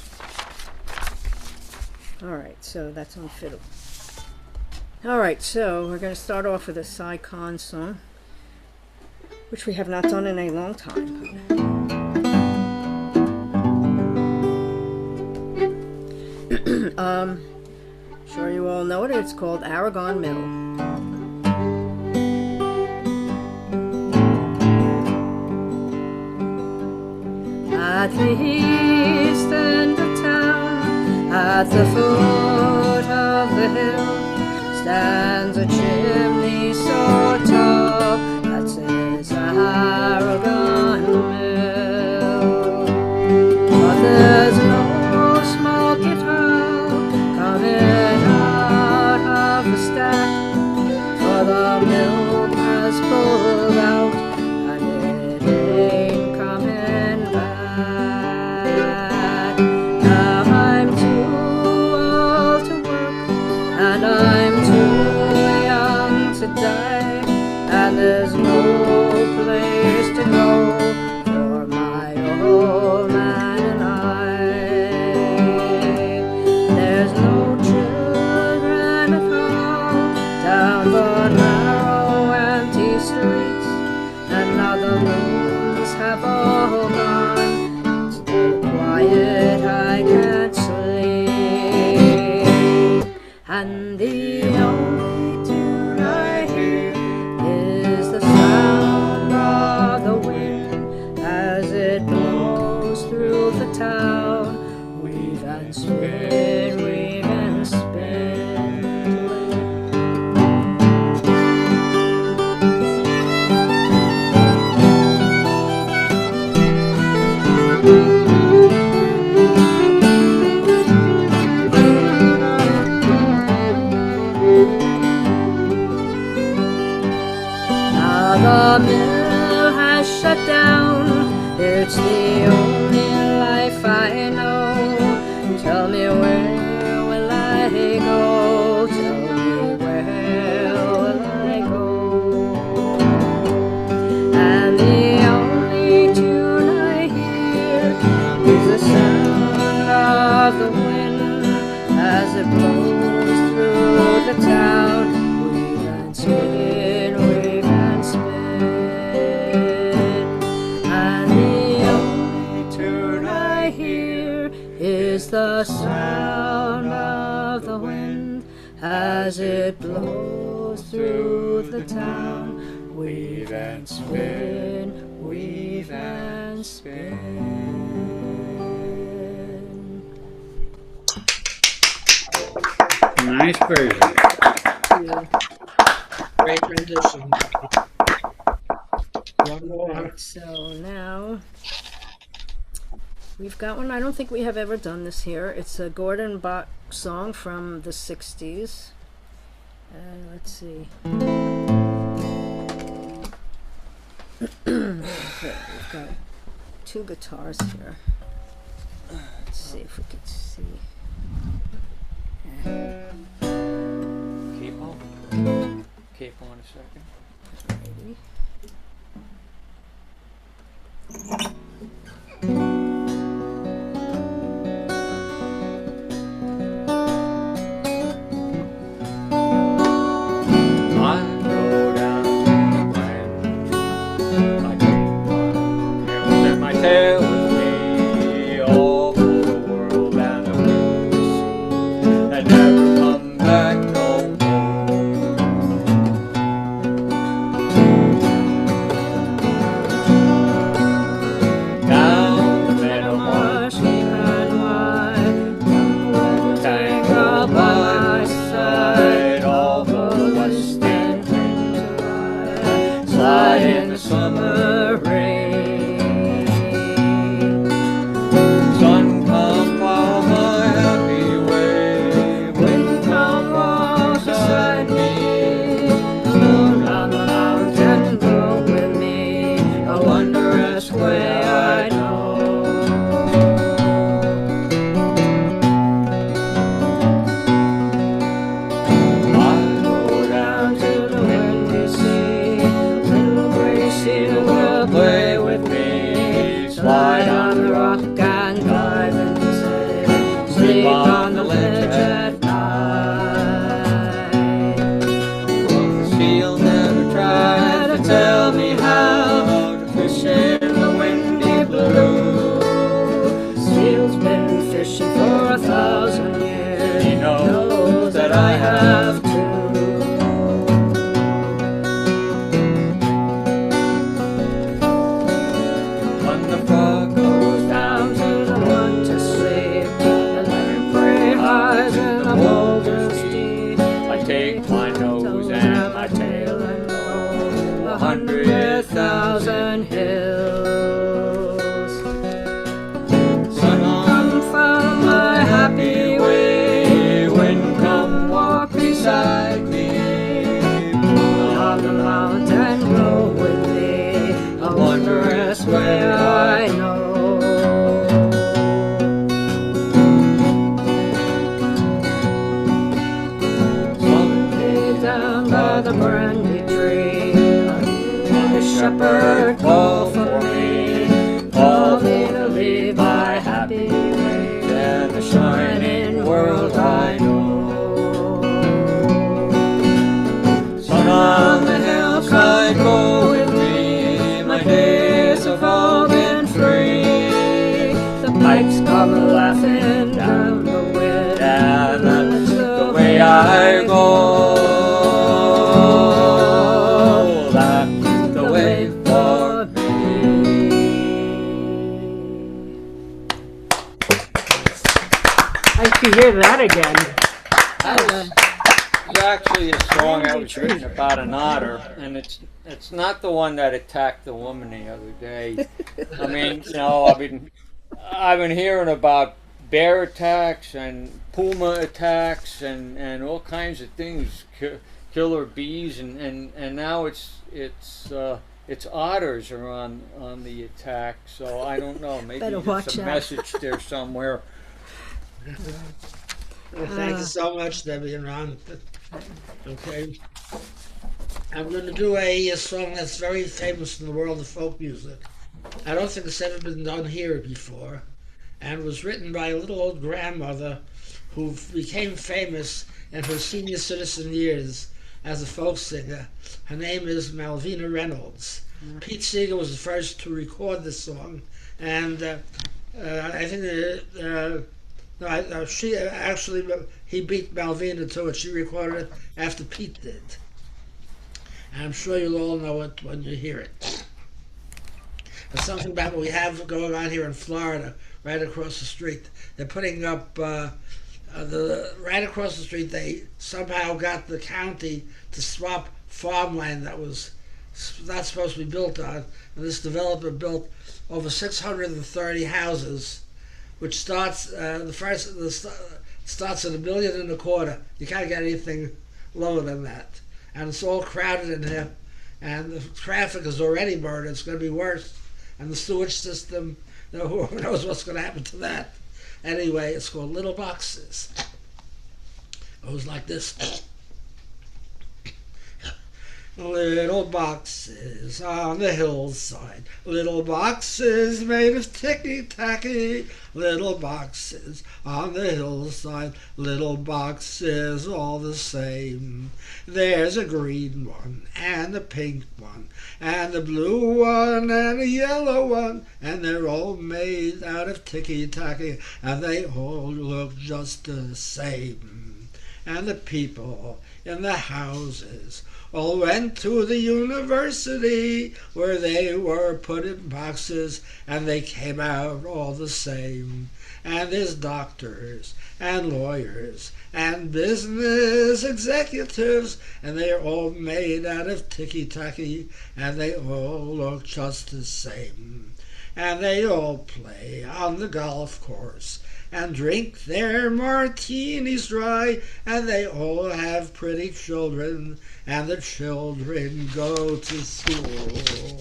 All right, so that's on fiddle. All right, so we're going to start off with a Cy Khan song, which we have not done in a long time. Sure you all know it. It's called Aragon Mill. At the east end of town, at the foot of the hill, stands a chimney so tall that says Aragon Mill. But there's no smoke at all coming out of the stack, for the milk has pulled out and it ain't coming back. Now I'm too old to work and I'm too young to die, and there's no place to go for my old man and I. There's no children at all down the narrow empty streets, and now the rooms have all gone. It's so quiet I can't sleep, and the only tune I hear is the sound of the wind as it blows through the town. Weave and spin, weave and spin. Now the mill has shut down, it's the only life I know. Tell me where will I go, tell me where will I go. And the only tune I hear is the sound of the wind as it blows through the town. Weave and spin, weave and spin. And the only tune I hear is the sound of the wind as it blows through the town. Weave and spin, weave and spin. Nice version. Great rendition. One more. Alright, so now we've got one. I don't think we have ever done this here. It's a Gordon Bach song from the 60s. Let's see. Okay, we've got two guitars here. Let's see if we can see. Keep on. Keep on a second. Alrighty. I go down the wind. I take my tail with me all over the world and the winds and never come back no more. stripes come laughing down the wind. And that's the way I go. That's the way for me. I can hear that again. It's actually a song that was written about an otter, and it's not the one that attacked the woman the other day. I mean, I've been hearing about bear attacks and puma attacks and all kinds of things, killer bees, and now it's otters are on the attack. So I don't know. Maybe Better there's watch a out. message there somewhere. Well, thank you so much, Debbie and Ron. Okay. I'm going to do a song that's very famous in the world of folk music. I don't think it's ever been done here before, and was written by a little old grandmother who became famous in her senior citizen years as a folk singer. Her name is Malvina Reynolds. Pete Seeger was the first to record this song, and I think he beat Malvina to it. She recorded it after Pete did. And I'm sure you'll all know it when you hear it. There's something about what we have going on here in Florida, right across the street. They're putting up right across the street. They somehow got the county to swap farmland that was not supposed to be built on, and this developer built over 630 houses, which starts starts at $1.25 million. You can't get anything lower than that, and it's all crowded in here, and the traffic is already murdered. It's going to be worse, and the sewage system. Who knows what's going to happen to that? Anyway, it's called Little Boxes. It goes like this. Little boxes on the hillside, little boxes made of ticky-tacky, little boxes on the hillside, little boxes all the same. There's a green one and a pink one and a blue one and a yellow one, and they're all made out of ticky-tacky, and they all look just the same. And the people in the houses all went to the university, where they were put in boxes and they came out all the same. And there's doctors and lawyers and business executives, and they're all made out of ticky-tacky, and they all look just the same. And they all play on the golf course and drink their martinis dry, and they all have pretty children, and the children go to school,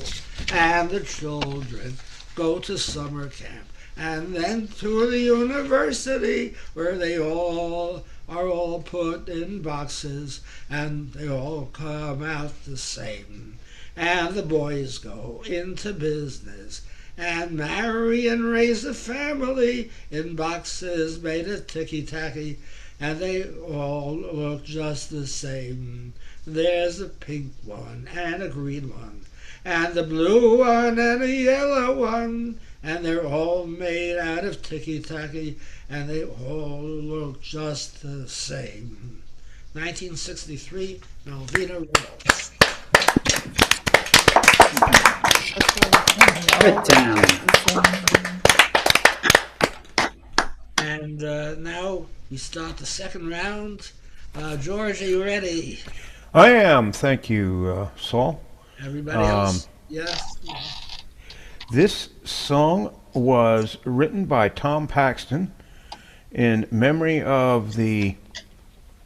and the children go to summer camp, and then to the university, where they all are all put in boxes, and they all come out the same. And the boys go into business and marry and raise a family in boxes made of ticky-tacky, and they all look just the same. There's a pink one and a green one and a blue one and a yellow one, and they're all made out of ticky-tacky, and they all look just the same. 1963, Malvina Reynolds. Good town. And now we start the second round. George, are you ready? I am. Thank you, Saul. Everybody else? Yes. This song was written by Tom Paxton in memory of the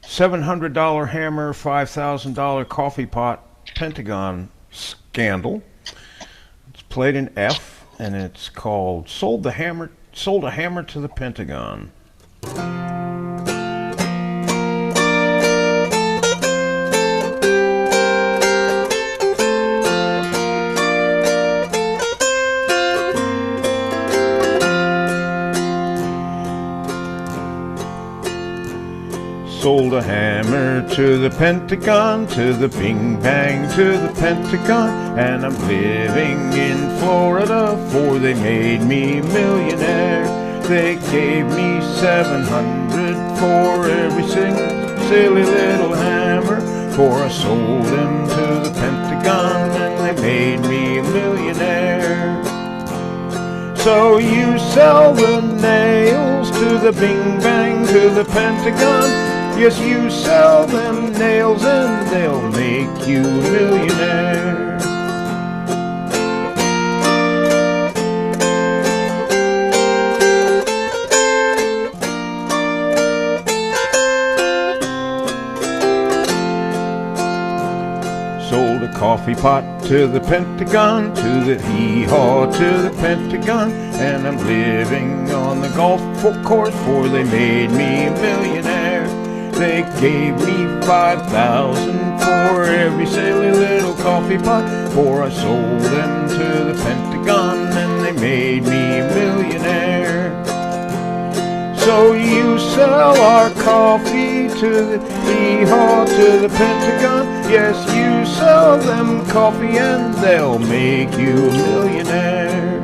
$700 hammer, $5,000 coffee pot Pentagon scandal. It's played in F, and it's called Sold a Hammer to the Pentagon. Sold a hammer to the Pentagon, to the bing bang, to the Pentagon, and I'm living in Florida, for they made me millionaire. They gave me 700 for every silly little hammer, for I sold them to the Pentagon and they made me a millionaire. So you sell the nails to the Bing Bang, to the Pentagon. Yes, you sell them nails and they'll make you a millionaire. Sold a coffee pot to the Pentagon, to the hee-haw, to the Pentagon, and I'm living on the golf course, for they made me a millionaire. They gave me 5,000 for every silly little coffee pot, for I sold them to the Pentagon and they made me a millionaire. So you sell our coffee to the hee-haw, to the Pentagon. Yes, you sell them coffee and they'll make you a millionaire.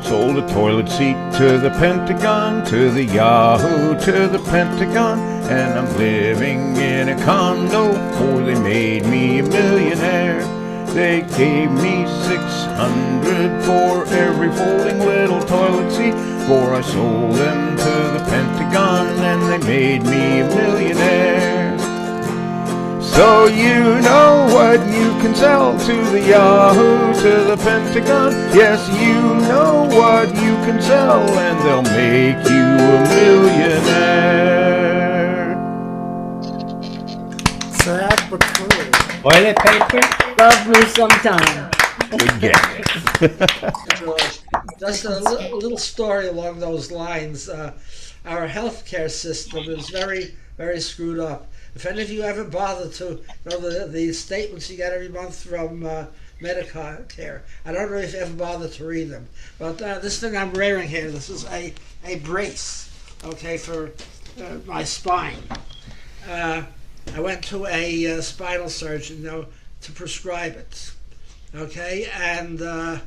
Sold a toilet seat to the Pentagon, to the Yahoo, to the Pentagon, and I'm living in a condo, for they made me a millionaire. They gave me 600 for every folding little toilet seat, for I sold them to the Pentagon and they made me a millionaire. So you know what you can sell to the Yahoo, to the Pentagon. Yes, you know what you can sell and they'll make you a millionaire. Sad but true. Toilet paper? Love me sometime. Good guess. George, just a little story along those lines. Our healthcare system is very, very screwed up. If any of you ever bother to know the statements you get every month from Medicare, I don't know if you ever bother to read them. But this thing I'm wearing here, this is a brace, okay, for my spine. I went to a spinal surgeon, to prescribe it, okay, and now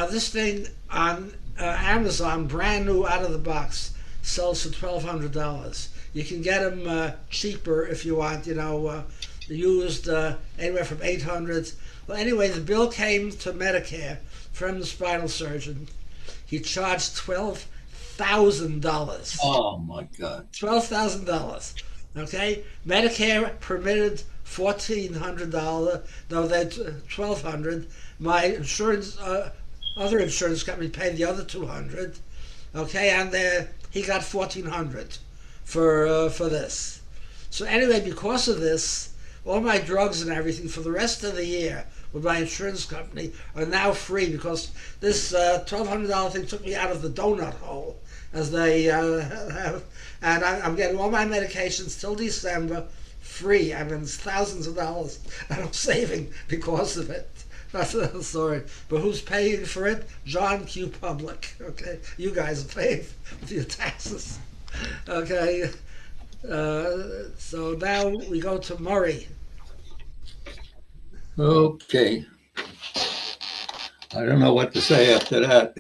this thing on Amazon, brand new out of the box, sells for $1,200. You can get them cheaper if you want, used anywhere from $800. Well, anyway, the bill came to Medicare from the spinal surgeon. He charged $12,000. Oh my God. $12,000. Okay, Medicare permitted $1,400. No, they $1,200. My insurance, other insurance company paid the other $200. Okay, and he got $1,400 for this. So anyway, because of this, all my drugs and everything for the rest of the year with my insurance company are now free, because this $1,200 thing took me out of the donut hole, as they have, and I'm getting all my medications till December free. I mean, it's thousands of dollars that I'm saving because of it. That's another story. But who's paying for it? John Q. Public. Okay, you guys are paying with your taxes. Okay, so now we go to Murray. Okay. I don't know what to say after that.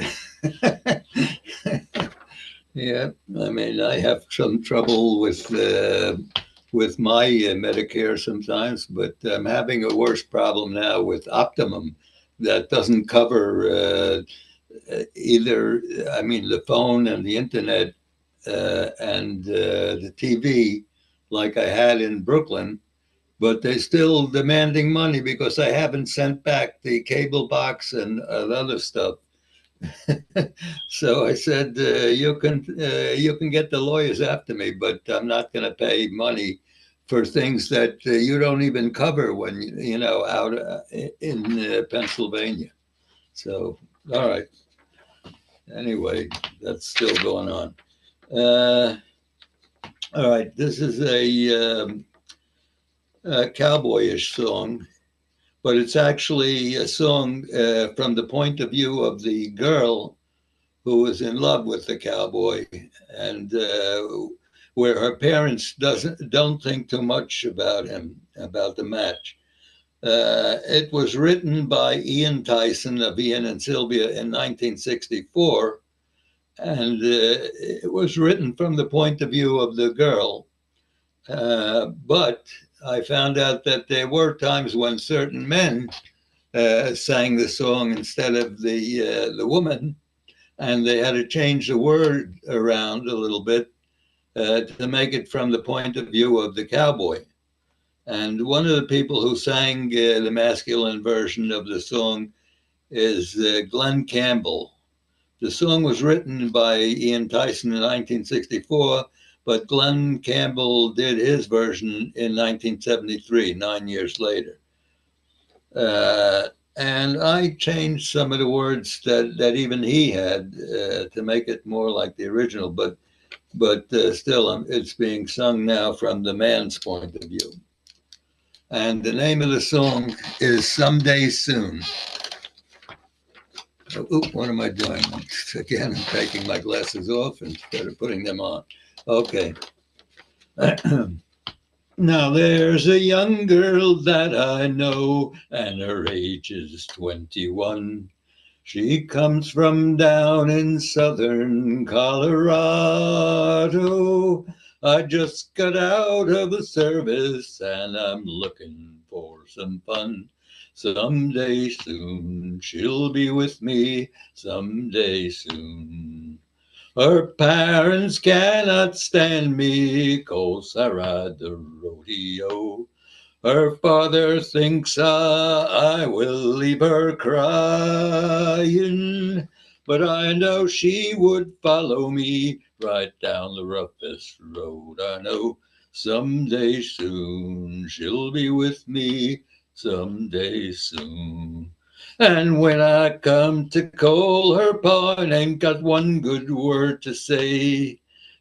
Yeah, I mean, I have some trouble with my Medicare sometimes, but I'm having a worse problem now with Optimum that doesn't cover either, I mean, the phone and the internet and the TV like I had in Brooklyn, but they're still demanding money because I haven't sent back the cable box and other stuff. So I said, you can get the lawyers after me, but I'm not going to pay money for things that you don't even cover when out in Pennsylvania. So all right. Anyway, that's still going on. All right, this is a cowboyish song, but it's actually a song from the point of view of the girl who was in love with the cowboy, and where her parents don't think too much about him, about the match. It was written by Ian Tyson of Ian and Sylvia in 1964, and it was written from the point of view of the girl. But I found out that there were times when certain men sang the song instead of the woman, and they had to change the word around a little bit to make it from the point of view of the cowboy. And one of the people who sang the masculine version of the song is Glenn Campbell. The song was written by Ian Tyson in 1964, but Glenn Campbell did his version in 1973, 9 years later. And I changed some of the words that even he had to make it more like the original, but still it's being sung now from the man's point of view. And the name of the song is Someday Soon. Oh, what am I doing? Again, I'm taking my glasses off instead of putting them on. Okay. Now there's a young girl that I know, and her age is 21. She comes from down in southern Colorado. I just got out of the service and I'm looking for some fun. Someday soon she'll be with me, someday soon. Her parents cannot stand me 'cause I ride the rodeo. Her father thinks I will leave her crying, but I know she would follow me right down the roughest road I know. Someday soon she'll be with me, someday soon. And when I come to call her pa and ain't got one good word to say,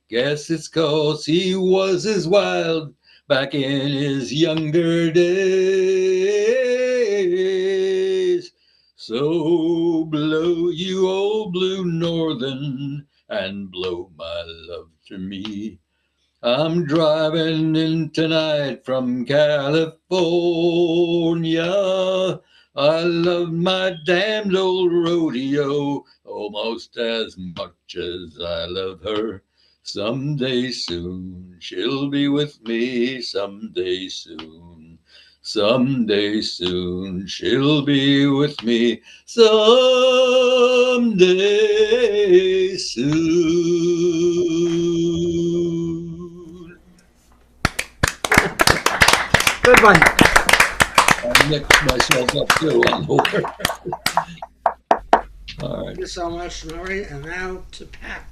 guess it's 'cause he was as wild back in his younger days. So blow you old blue northern and blow my love to me. I'm driving in tonight from California. I love my damned old rodeo almost as much as I love her. Someday soon she'll be with me, someday soon. Someday soon she'll be with me, someday soon. Good one. I mixed myself up too on the word. All right. Thank you so much, Murray. And now to Pat.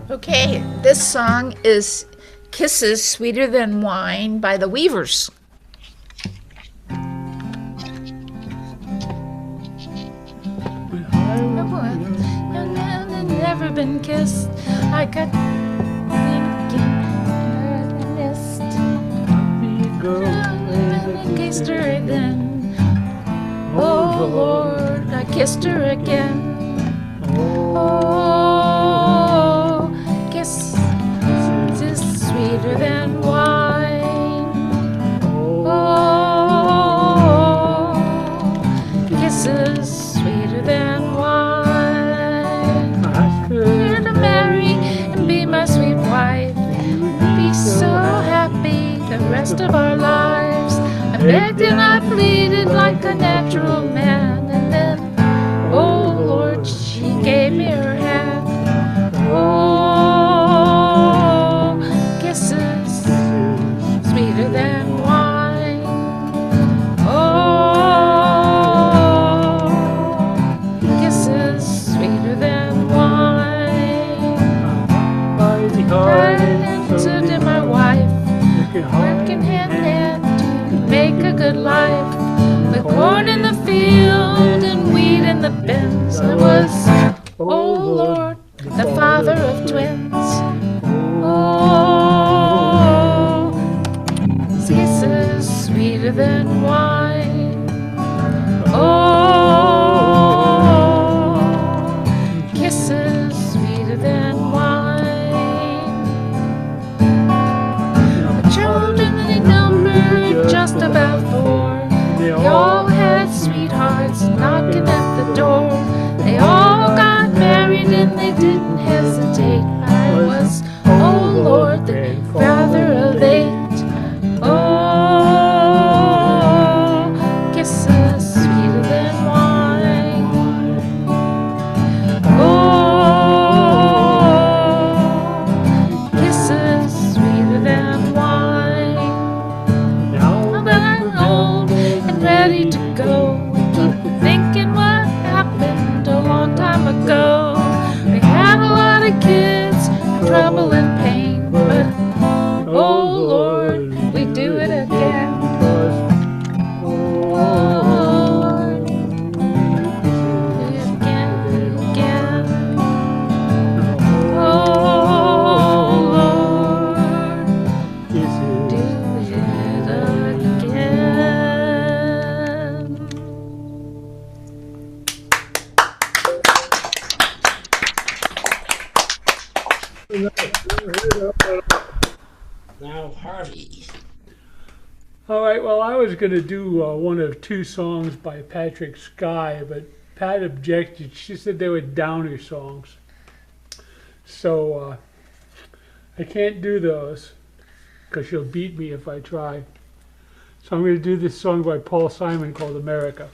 Okay, this song is Kisses Sweeter Than Wine by the Weavers. I've never been kissed. I got thinking I missed. I kissed her again. Oh Lord, I kissed her again. Oh, kiss is sweeter than wine. Oh, kisses sweeter than wine. Here to marry and be my sweet wife. Be so happy the rest of our lives. I begged and I pleaded like a natural man, and then, oh Lord, she gave me her hand. Oh, kisses sweeter than wine. Oh, kisses sweeter than wine. I answered to my wife, working hand in hand to make a good life. With corn in the field and wheat in the bins, I was, oh Lord, the father of twins. Oh, kisses sweeter than wine. Oh, kisses sweeter than wine. The children, they numbered just about 4. They all had sweethearts knocking at the door. They all got married and they didn't hesitate. I was, oh Lord, the father of 8. Oh, kisses sweeter than wine. Oh, kisses sweeter than wine. Now that I'm old and ready to go, I keep thinking what happened a long time ago. We had a lot of kids, trouble and pain, but oh Lord, we do it again. Lord, again, again. Oh Lord, do it again. Now, Harvey. All right, well, I was going to do one of 2 songs by Patrick Sky, but Pat objected. She said they were downer songs. So I can't do those because she'll beat me if I try. So I'm going to do this song by Paul Simon called America.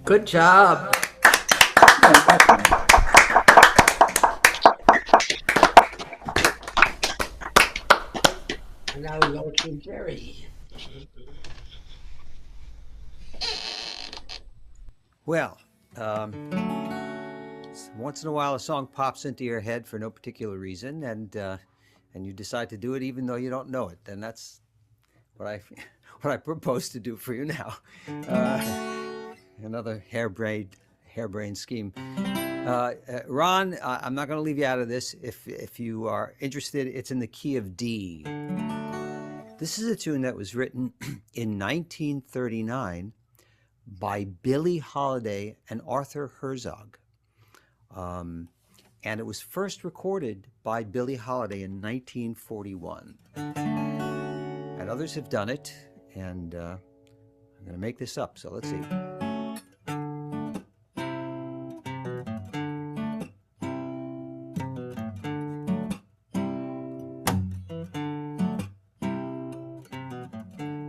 Good job. And now we go to Jerry. Well, once in a while a song pops into your head for no particular reason, and you decide to do it even though you don't know it. Then that's what I what I propose to do for you now. Another harebrained scheme. Ron, I'm not going to leave you out of this. If you are interested, it's in the key of D. This is a tune that was written in 1939 by Billie Holiday and Arthur Herzog. And it was first recorded by Billie Holiday in 1941. And others have done it, and I'm going to make this up, so let's see.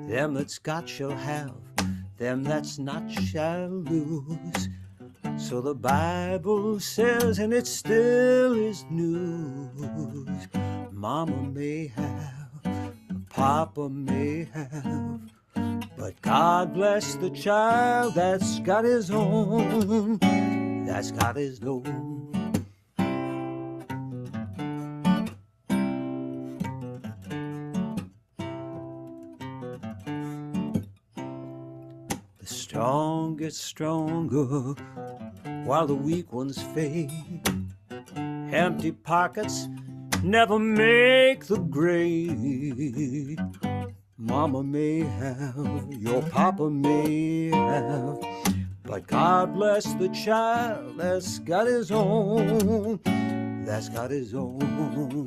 Them that's got shall have, them that's not shall lose. So the Bible says, and it still is news. Mama may have, Papa may have, but God bless the child that's got his own, that's got his own. The strong get stronger while the weak ones fade. Empty pockets never make the grade. Mama may have, your papa may have, but God bless the child that's got his own, that's got his own.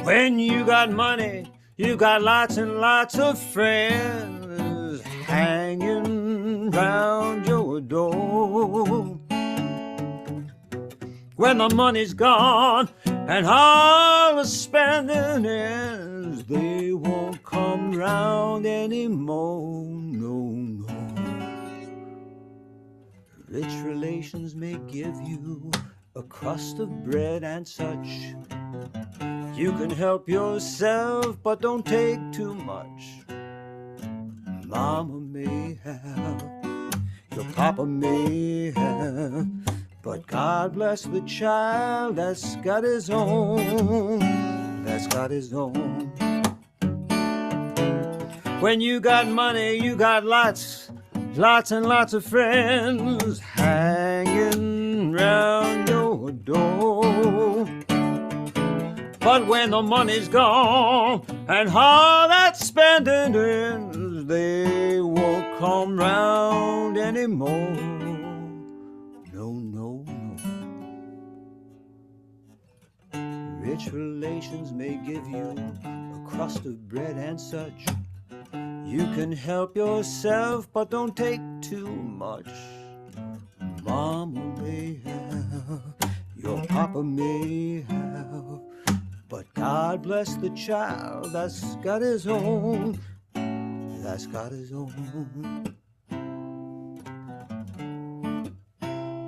When you got money, you got lots and lots of friends hanging round your door. When the money's gone and all the spending ends, they won't come round anymore, no, no. Rich relations may give you a crust of bread and such. You can help yourself, but don't take too much. Mama may have, your papa may have, but God bless the child that's got his own, that's got his own. When you got money, you got lots and lots of friends hanging round your door. But when the money's gone and all that spending ends, they won't come round anymore. No, no, no. Rich relations may give you a crust of bread and such. You can help yourself, but don't take too much. Mama may have, your papa may have, but God bless the child that's got his own, that's got his own,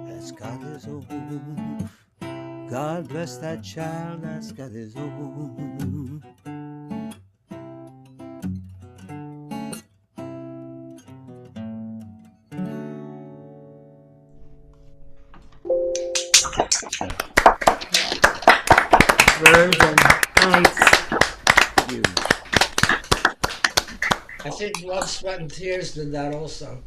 that's got his own. God bless that child that's got his own. Very good. Nice. I think Blood, Sweat, and Tears did that also.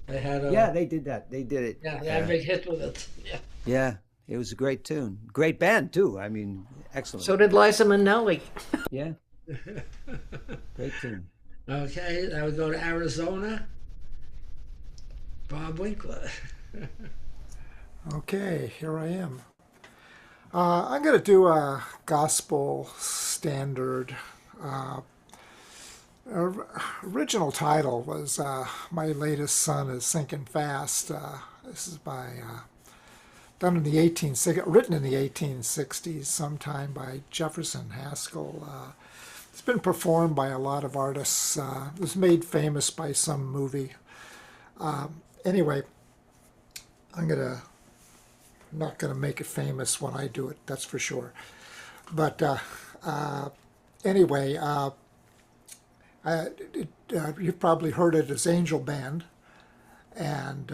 They had a Yeah, they did that. They did it. yeah, they had a big hit with it. Yeah. Yeah, it was a great tune. Great band, too. I mean, excellent. So did Liza Minnelli. Yeah. Great tune. Okay, now we go to Arizona. Bob Winkler. Okay, here I am. I'm going to do a gospel standard. Original title was My Latest Sun is Sinking Fast. This is by written in the 1860s sometime by Jefferson Haskell. It's been performed by a lot of artists. It was made famous by some movie Anyway, not gonna make it famous when I do it. That's for sure. But anyway, you've probably heard it as Angel Band, and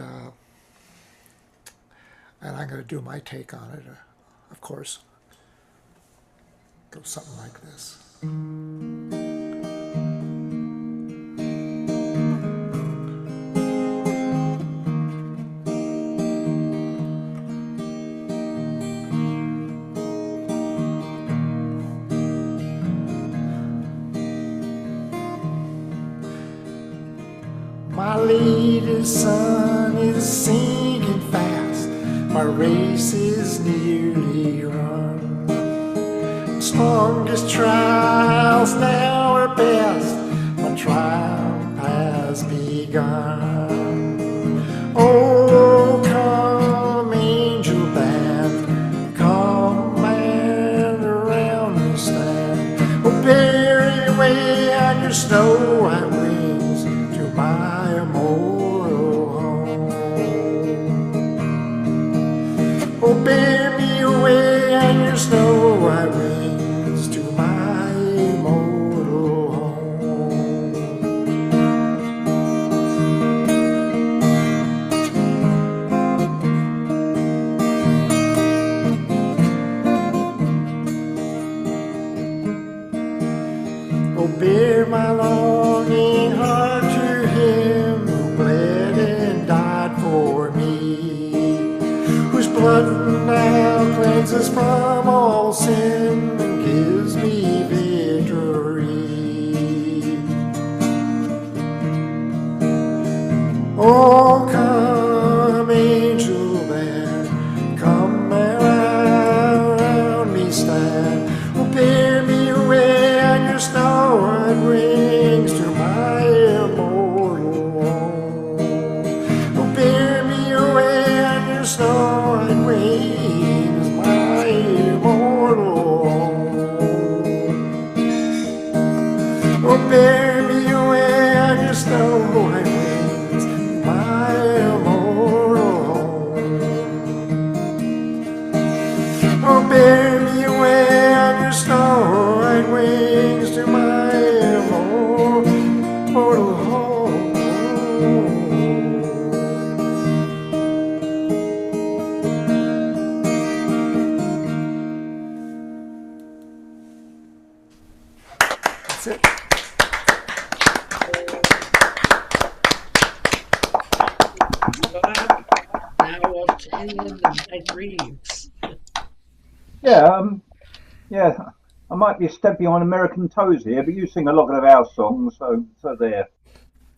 I'm going to do my take on it, of course. Goes something like this. My latest son is singing fast. My race is nearly run. Strongest trials now are past. My trial has begun. Oh, come, angel band, come and around me stand. Oh, bear away on your snow white wings to my immortal home. Oh, bear me away on your snow white wings to my immortal home. Oh, bear my longing heart to him who bled and died for me, whose blood now cleanses from all sin and gives me victory. Oh, come, angel band, come around me stand. Oh, bear me away on your snow-white wings to my immortal home. Oh, bear me away on your snow-white wings, my immortal home. Oh, bear me away on your snow-white wings, my immortal home. Oh, bear me away on your snow-white wings to my immortal home. That's it. Now off to England and Ed Reeves. Yeah, I might be stepping on American toes here, but you sing a lot of our songs, so there.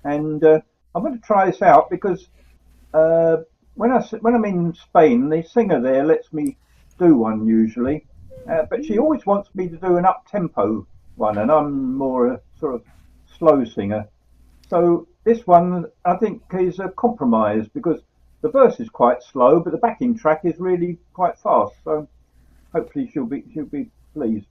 And I'm going to try this out because uh, when I'm in Spain, the singer there lets me do one usually, but she always wants me to do an up tempo one, and I'm more a sort of slow singer. So this one I think is a compromise because the verse is quite slow, but the backing track is really quite fast. So hopefully she'll be pleased.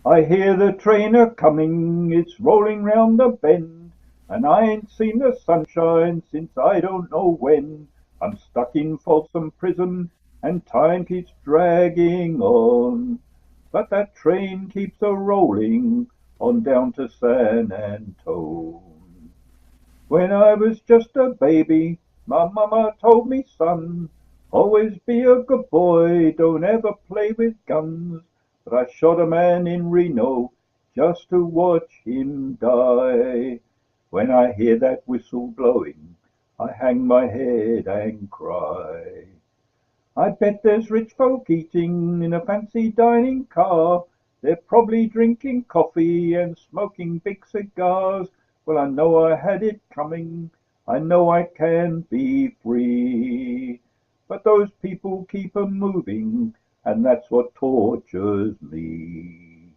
I hear the train a coming, it's rolling round the bend, and I ain't seen the sunshine since I don't know when. I'm stuck in Folsom Prison, and time keeps dragging on, but that train keeps a rolling on down to San Antone. When I was just a baby, my mama told me, son, always be a good boy, don't ever play with guns. But I shot a man in Reno just to watch him die. When I hear that whistle blowing, I hang my head and cry. I bet there's rich folk eating in a fancy dining car. They're probably drinking coffee and smoking big cigars. Well, I know I had it coming. I know I can be free. But those people keep a moving, and that's what tortures me.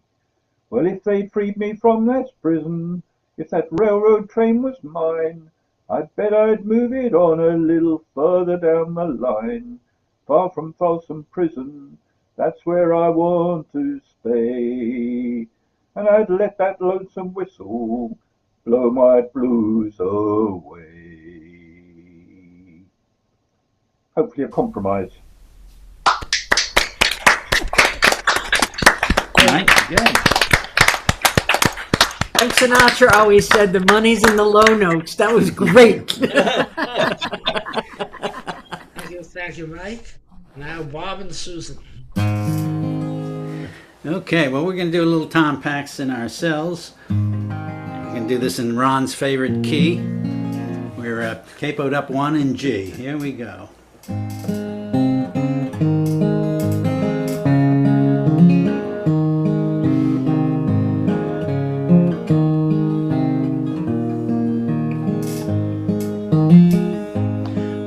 Well, if they freed me from that prison, if that railroad train was mine, I bet I'd move it on a little further down the line. Far from Folsom Prison, that's where I want to stay. And I'd let that lonesome whistle blow my blues away. hopefully a compromise. Right, good. Frank Sinatra always said the money's in the low notes. That was great. Thank you, Mike. Now Bob and Susan. Okay, well, we're going to do a little Tom Paxton ourselves. We're going to do this in Ron's favorite key. We're capoed up 1 in G. Here we go.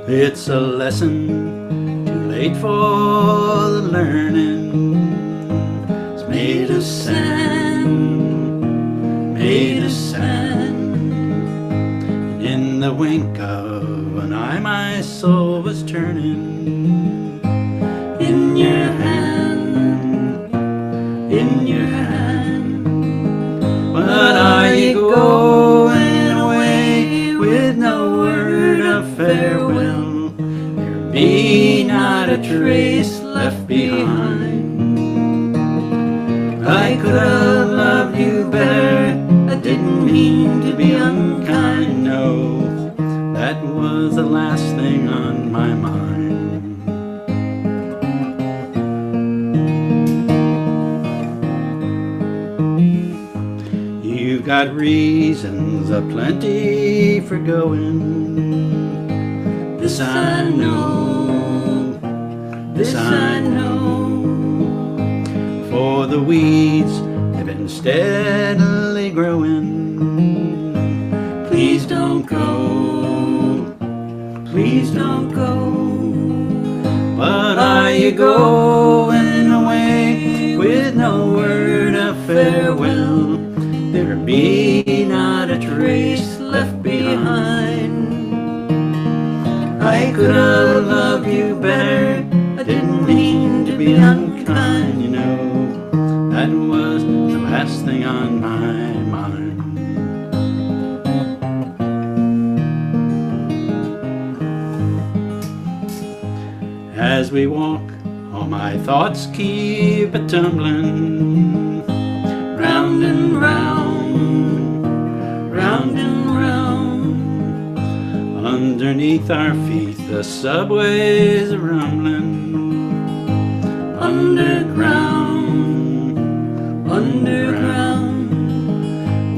It's a lesson too late for the learning. It's made of sand, made of sand. And in the wink of an eye, my soul was turning. In your hand, in your hand. But are you going away with no word of farewell? Be not a trace left behind. I could have loved you better. I didn't mean to be unkind. No, that was the last thing on my mind. You got reasons aplenty for going. This I know, this I know. For the weeds have been steadily growing. Please don't go, please don't go. But are you going away with no word of farewell? There be not a trace left behind. I could have loved you better. I didn't mean to be unkind, you know. That was the last thing on my mind. As we walk, all my thoughts keep a tumbling round and round, round and round. Underneath our feet the subways are rumbling. Underground, underground.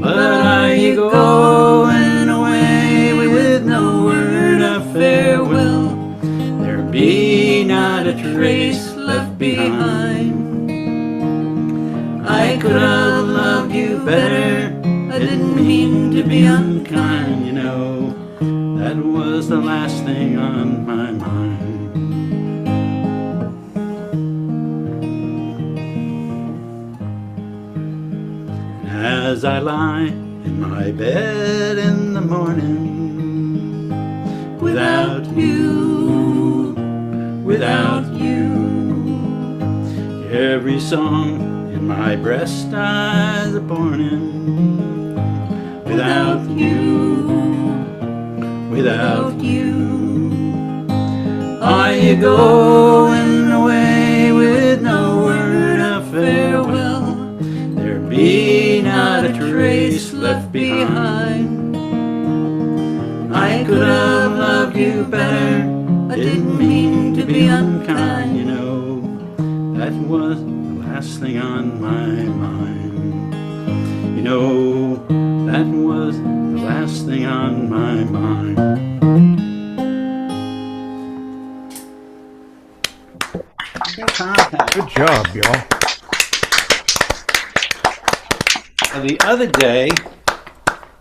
But are you going away with no word of farewell? There be not a trace left behind. I could have loved you better. I didn't mean to be unkind, you know. That was the last thing on my mind. As I lie in my bed in the morning, without you, without you, every song in my breast eyes are born in. Without you, without you. Are you going away with no word of farewell? There be not a trace left behind. I could have loved you better. I didn't mean to be unkind, you know. That was the last thing on my mind. You know, that was the last thing on my mind. Good job, y'all. The other day,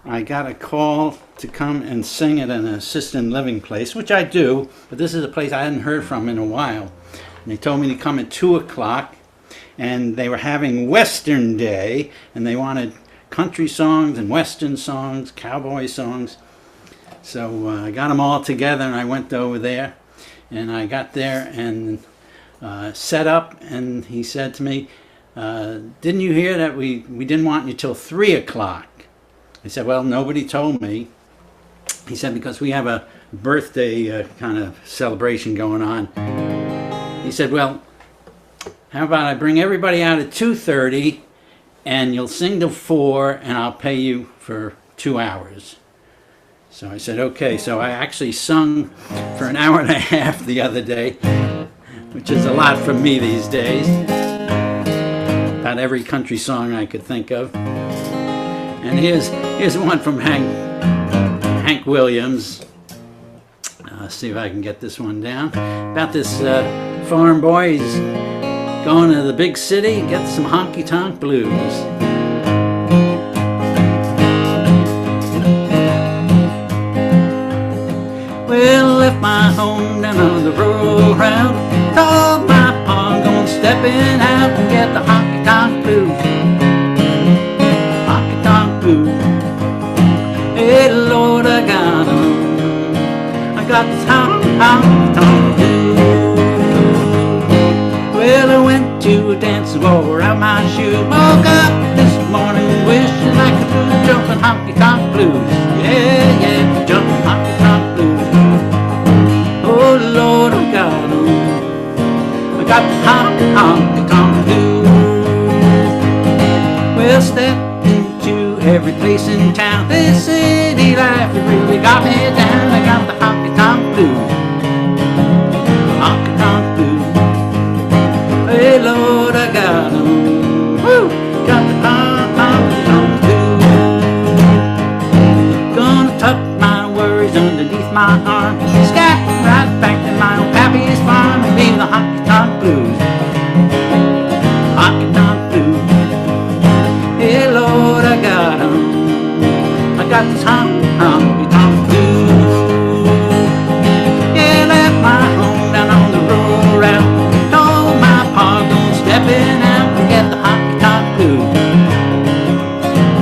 I got a call to come and sing at an assisted living place, which I do, but this is a place I hadn't heard from in a while. And they told me to come at 2 o'clock, and they were having Western Day, and they wanted country songs and Western songs, cowboy songs. So I got them all together, and I went over there, and I got there and set up, and he said to me, didn't you hear that we didn't want you till 3 o'clock? I said, well, nobody told me. he said, because we have a birthday kind of celebration going on, he said, well, how about I bring everybody out at 2:30 and you'll sing till 4 and I'll pay you for 2 hours. So I said, okay. So I actually sung for an hour and a half the other day, which is a lot for me these days. About every country song I could think of. And here's one from Hank Williams. See if I can get this one down. About this farm boy, he's going to the big city and get some honky-tonk blues. Well, left my home down on the rural route. Told my pa I'm gonna step in out and get the honky-tonk blues. Honky-tonk blues. Hey, Lord, I got 'em. I got this honky-tonk blues. Well, I went to a dance and wore out my shoes. Woke up this morning wishing I could do the jumping honky-tonk blues. Yeah, yeah, jumping honky-tonk blues. Oh, Lord, I got 'em. I got the honky-tonk blues. Well, stepped into every place in town. This city life, it really got me down. I got the honky-tonk blues. Honky-tonk blues. Hey, Lord, I got 'em. Woo! Got the honky-tonk blues. Gonna tuck my worries underneath my arm. Scat right back to my old pappy's farm and leave the honky-tonk blues. Honky-tonk blues. Hey, Lord, I got 'em. I got this honky-tonk blues. Yeah, left my home down on the rural route. Told my pa gonna step in out and get the honky-tonk blues.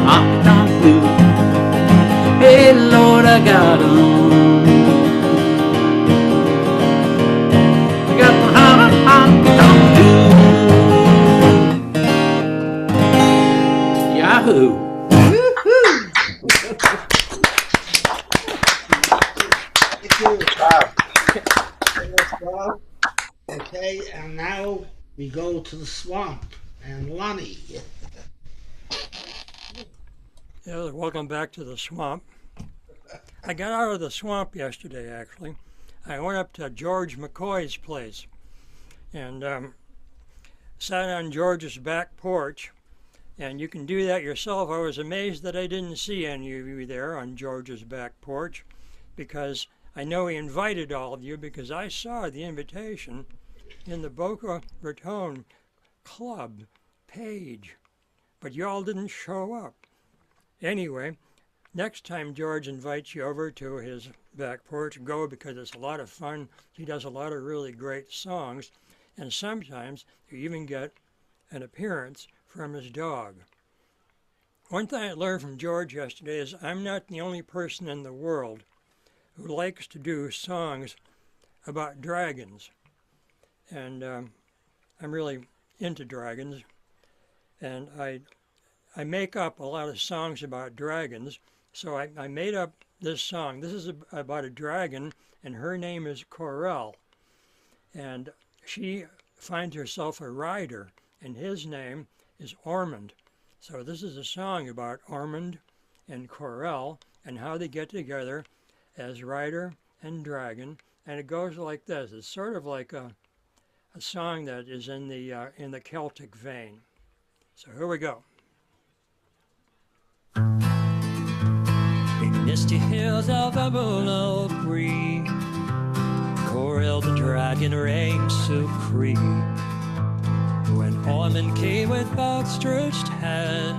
Honky-tonk blues. Hey, Lord, I got 'em. I got the honky-tonk blues. Yahoo! Thank you. Wow. Okay, and now we go to the swamp and Lonnie. Yeah, welcome back to the swamp. I got out of the swamp yesterday, actually. I went up to George McCoy's place and sat on George's back porch. And you can do that yourself. I was amazed that I didn't see any of you there on George's back porch, because I know he invited all of you, because I saw the invitation in the Boca Raton Club page, but you all didn't show up. Anyway, next time George invites you over to his back porch, go, because it's a lot of fun. He does a lot of really great songs, and sometimes you even get an appearance from his dog. One thing I learned from George yesterday is I'm not the only person in the world who likes to do songs about dragons. And I'm really into dragons. And I make up a lot of songs about dragons. So I made up this song. This is about a dragon, and her name is Corel. And she finds herself a rider, and his name is Ormond. So this is a song about Ormond and Corel and how they get together as rider and dragon, and it goes like this. It's sort of like a song that is in the Celtic vein. So here we go. In misty hills of Abulal Bree, Corel the dragon reigned supreme. When Ormond came with outstretched hand,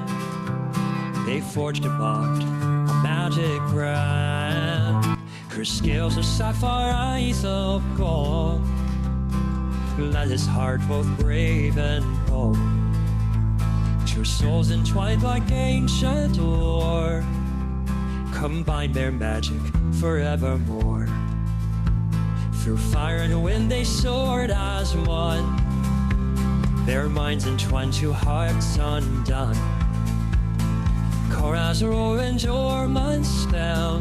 they forged a bond, a magic brand. Her scales of sapphire, eyes of gold, led his heart both brave and bold. Two souls entwined like ancient lore, combined their magic forevermore. Through fire and wind they soared as one, their minds entwined, two hearts undone. Corel's orange Ormond's spell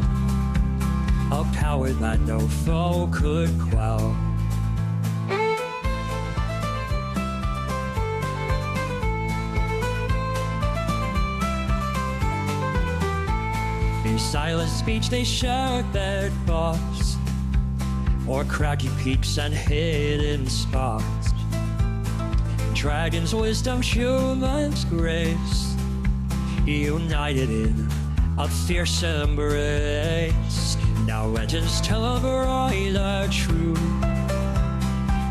a power that no foe could quell. In silent speech they shared their thoughts, o'er craggy peaks and hidden spots. Dragon's wisdom, human's grace, united in a fierce embrace. Now legends tell of a true,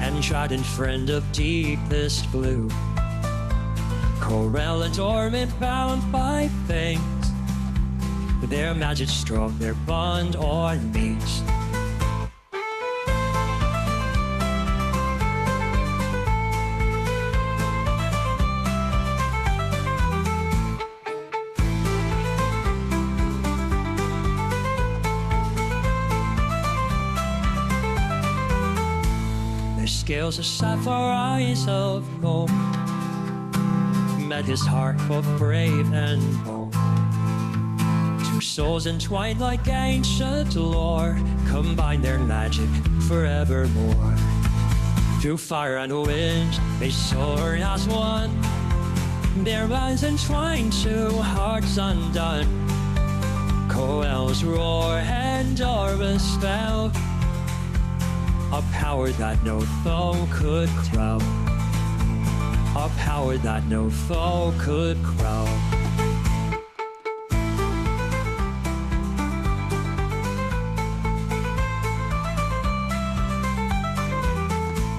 and trident friend of deepest blue. Coral and dormant bound by things, their magic strong, their bond on meets. Their scales of sapphire, eyes of gold, met his heart both brave and bold. Two souls entwined like ancient lore, combine their magic forevermore. Through fire and wind they soar as one, their minds entwined, two hearts undone. Coel's roar and Orbis fell, a power that no foe could quell, a power that no foe could quell.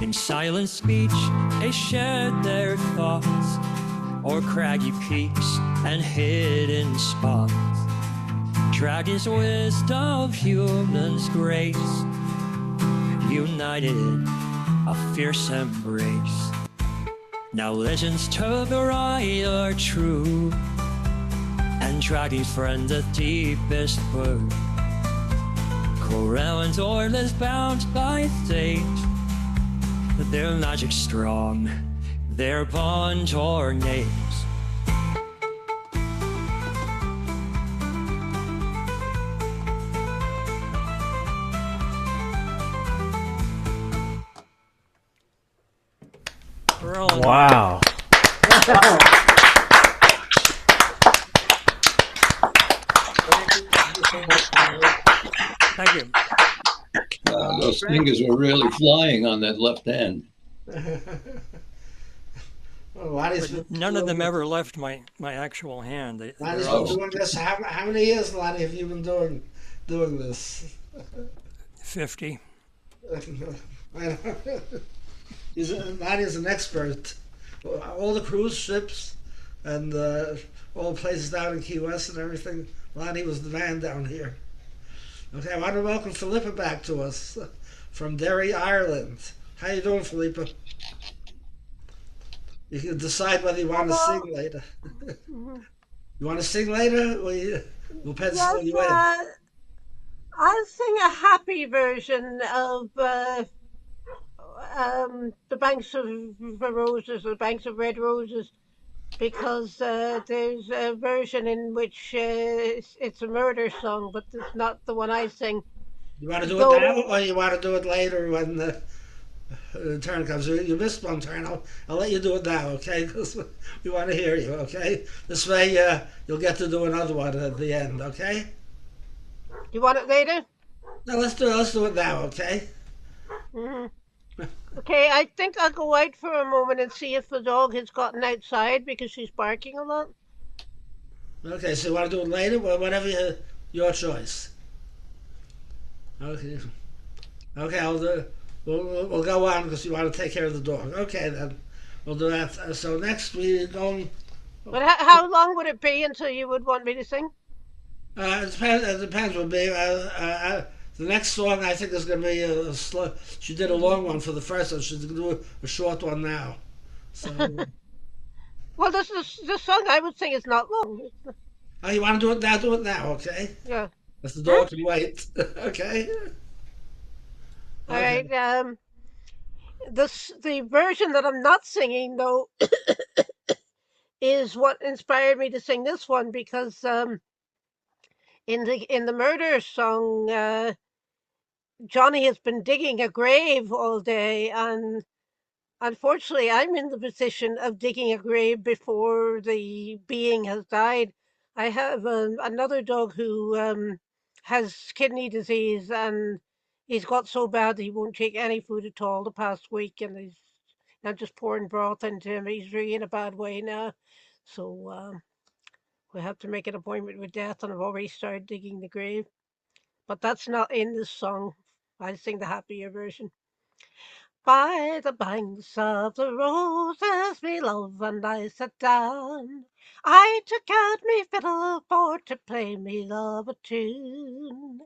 In silent speech they shared their thoughts, o'er craggy peaks and hidden spots. Dragon's wisdom, human's grace, united in a fierce embrace. Now legends to the right are true, and Dragon's friend the deepest blue. Coral and Orla's bound by fate, their magic strong, their bond ornate. Wow. Thank you. Those fingers were really flying on that left hand. None of them ever left my actual hand. Lonnie's been doing this. How many years, Lonnie, have you been doing this? 50. Lonnie's an expert. All the cruise ships and all the places down in Key West and everything. Lonnie was the man down here. Okay, I want to welcome Philippa back to us from Derry, Ireland. How you doing, Philippa? You can decide whether you want to sing later. You want to sing later? We'll pencil you in. I'll sing a happy version of the Banks of Roses, or the Banks of Red Roses, because there's a version in which it's a murder song, but it's not the one I sing. You want to do it now, or you want to do it later when the turn comes? You missed one turn. I'll let you do it now, okay? Because we want to hear you, okay? This way you'll get to do another one at the end, okay? You want it later? No, let's do it now, okay? Okay, I think I'll go out for a moment and see if the dog has gotten outside because she's barking a lot. Okay, so you want to do it later? Well, whatever your choice. Okay. Okay, I'll do. We'll go on because you want to take care of the dog. Okay, then we'll do that. So next we're going. But how long would it be until you would want me to sing? It depends. It depends. Will be the next song. I think is going to be a slow. She did a long one for the first one. She's going to do a short one now. So. Well, this song I would sing is not long. Oh, you want to do it now? Do it now, okay? Yeah. If the dog can wait, okay. All right. The version that I'm not singing though is what inspired me to sing this one, because in the murder song Johnny has been digging a grave all day, and unfortunately, I'm in the position of digging a grave before the being has died. I have another dog who has kidney disease, and he's got so bad he won't take any food at all the past week, and he's I'm just pouring broth into him. He's really in a bad way now, so we have to make an appointment with death, and I've already started digging the grave. But that's not in this song. I sing the happier version. By the banks of the roses, me love and I sat down. I took out me fiddle for to play me love a tune.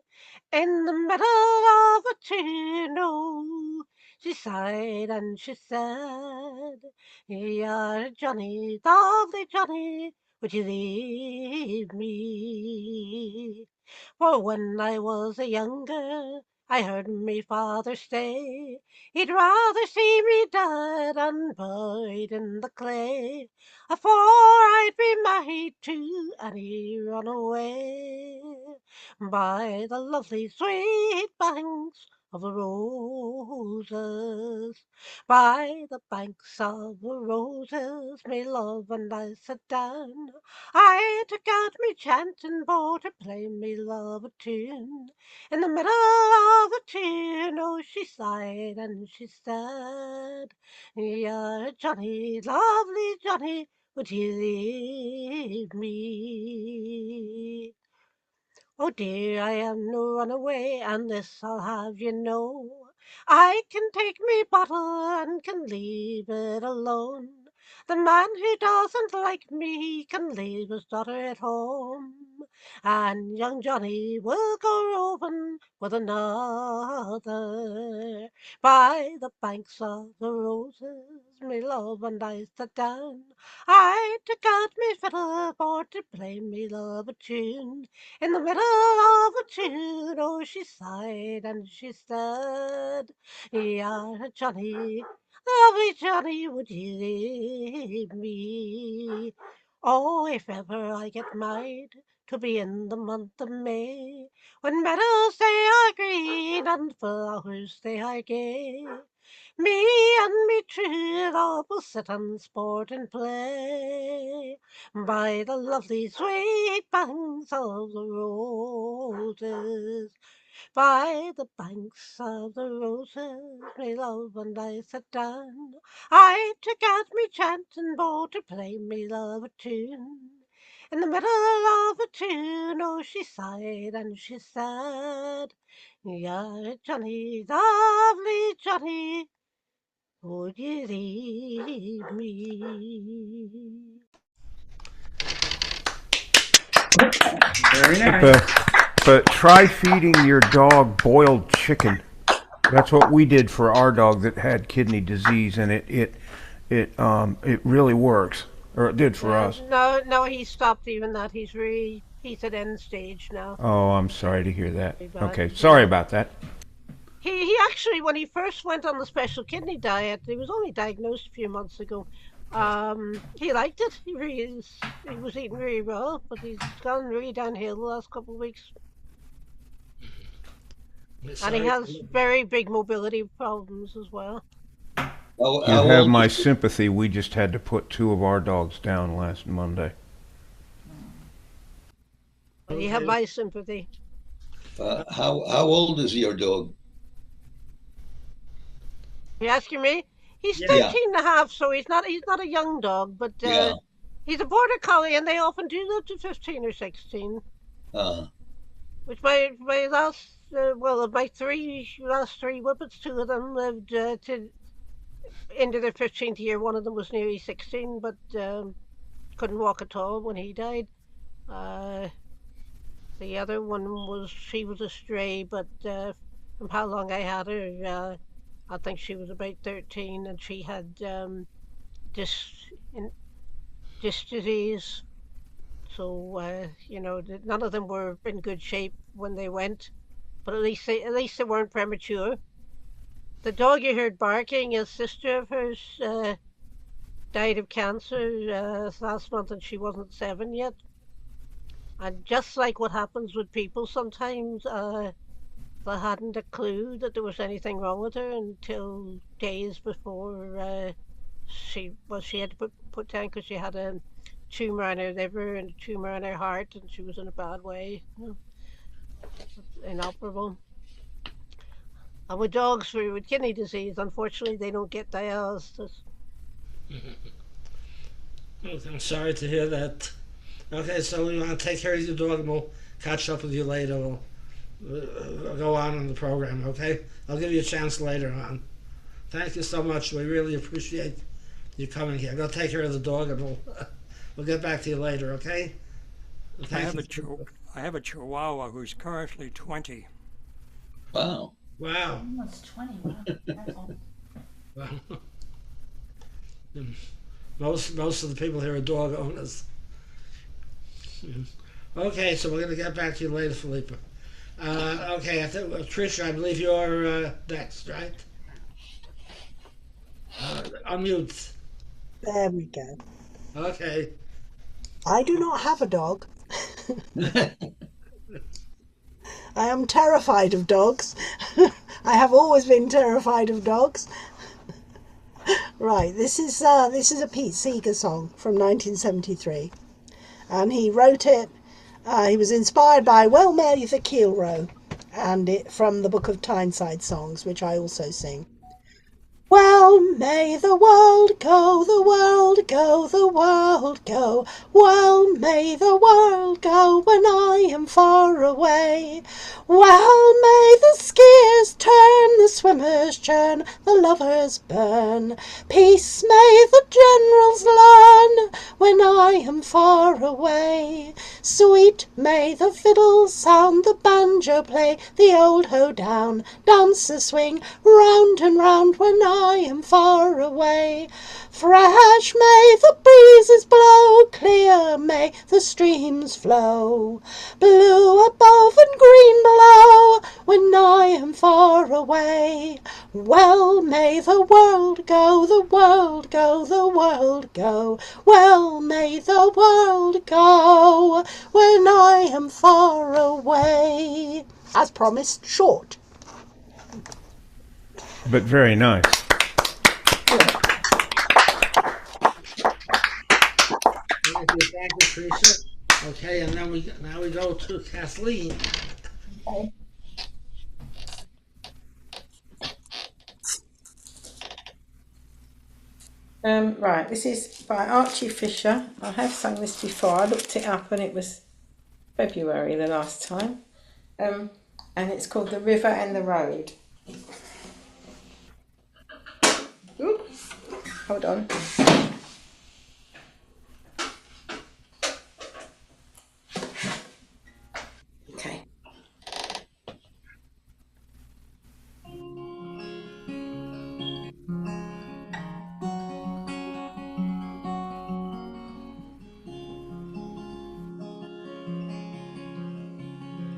In the middle of a tune, oh, she sighed and she said, "You're Johnny, lovely Johnny, would you leave me?" For when I was a younger, I heard me father say he'd rather see me dead and buried in the clay afore I'd be married to any runaway. By the lovely sweet banks of the roses, by the banks of the roses, me love and I sat down. I took out me chanting bowl to play me love a tune. In the middle of a tune, oh, she sighed and she said, "You're Johnny, lovely Johnny, would you leave me?" Oh dear, I am no runaway, and this I'll have you know. I can take me bottle and can leave it alone. The man who doesn't like me can leave his daughter at home. And young Johnny will go roving with another. By the banks of the roses, me love and I sat down. I took out me fiddle for to play me love a tune. In the middle of a tune, oh, she sighed and she said, "Yeah, Johnny, lovely Johnny, would you leave me? Oh, if ever I get married, to be in the month of May, when meadows they are green and flowers they are gay. Me and me true love will sit and sport and play by the lovely sweet banks of the roses. By the banks of the roses, me love and I sat down. I took out me chanting bowl to play me love a tune. In the middle of a tune, oh, she sighed and she said, "Yeah, Johnny, lovely Johnny, would you leave me?" Very nice. But try feeding your dog boiled chicken. That's what we did for our dog that had kidney disease, and it really works, or it did for us. No, he stopped even that. He's at end stage now. Oh, I'm sorry to hear that. Very bad. Okay, sorry about that. He actually, when he first went on the special kidney diet, he was only diagnosed a few months ago. He liked it. He was eating really well, but he's gone really downhill the last couple of weeks. And he has very big mobility problems as well. You have my sympathy. We just had to put 2 of our dogs down last Monday. You have my sympathy. How old is your dog? You asking me? He's 13 and a half, so he's not a young dog, but he's a border collie, and they often do live to 15 or 16. Which my last my last three whippets, 2 of them lived into their 15th year. One of them was nearly 16, but couldn't walk at all when he died. The other one she was a stray, but from how long I had her, I think she was about 13, and she had disc disease. So none of them were in good shape when they went, but at least they weren't premature. The dog you heard barking, a sister of hers, died of cancer last month, and she wasn't 7 yet. And just like what happens with people, sometimes I hadn't a clue that there was anything wrong with her until days before she had to put down because she had a tumor on her liver and a tumor on her heart, and she was in a bad way, inoperable. And with dogs with kidney disease, unfortunately, they don't get dialysis. I'm sorry to hear that. Okay, so we want to take care of your dog, and we'll catch up with you later. We'll go on in the program, okay? I'll give you a chance later on. Thank you so much. We really appreciate you coming here. Go take care of the dog, and we'll get back to you later, okay? I have a Chihuahua who's currently 20. Wow. Wow. Almost 20. Wow. That's old. Wow. Most of the people here are dog owners. Okay, so we're going to get back to you later, Felipe. Okay, Tricia, I believe you're next, right? Unmute. There we go. Okay. I do not have a dog. I am terrified of dogs. I have always been terrified of dogs. Right, this is a Pete Seeger song from 1973, and he wrote it. He was inspired by Well May the Keel Row, and it from the Book of Tyneside Songs, which I also sing. Well may the world go, the world go, the world go. Well may the world go when I am far away. Well may the skiers turn, the swimmers churn, the lovers burn. Peace may the generals learn when I am far away. Sweet may the fiddles sound, the banjo play, the old hoedown dancers swing round and round when I am far away. Fresh may the breezes blow, clear may the streams flow, blue above and green below when I am far away. Well may the world go, the world go, the world go. Well may the world go when I am far away. As promised, short. But very nice. Thank you, Teresa. Okay, and then now we go to Kathleen. Okay. Right, this is by Archie Fisher. I have sung this before. I looked it up and it was February the last time. And it's called The River and the Road. Oops. Hold on. Okay.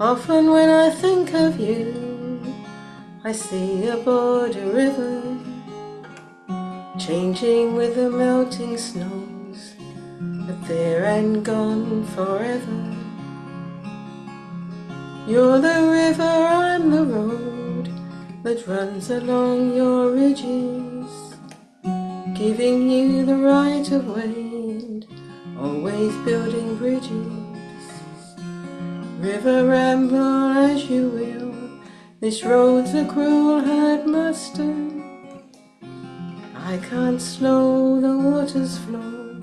Often when I think of you, I see a border river changing with the melting snows, but there and gone forever. You're the river, I'm the road that runs along your ridges, giving you the right of way and always building bridges. River, ramble as you will, this road's a cruel hard master. I can't slow the water's flow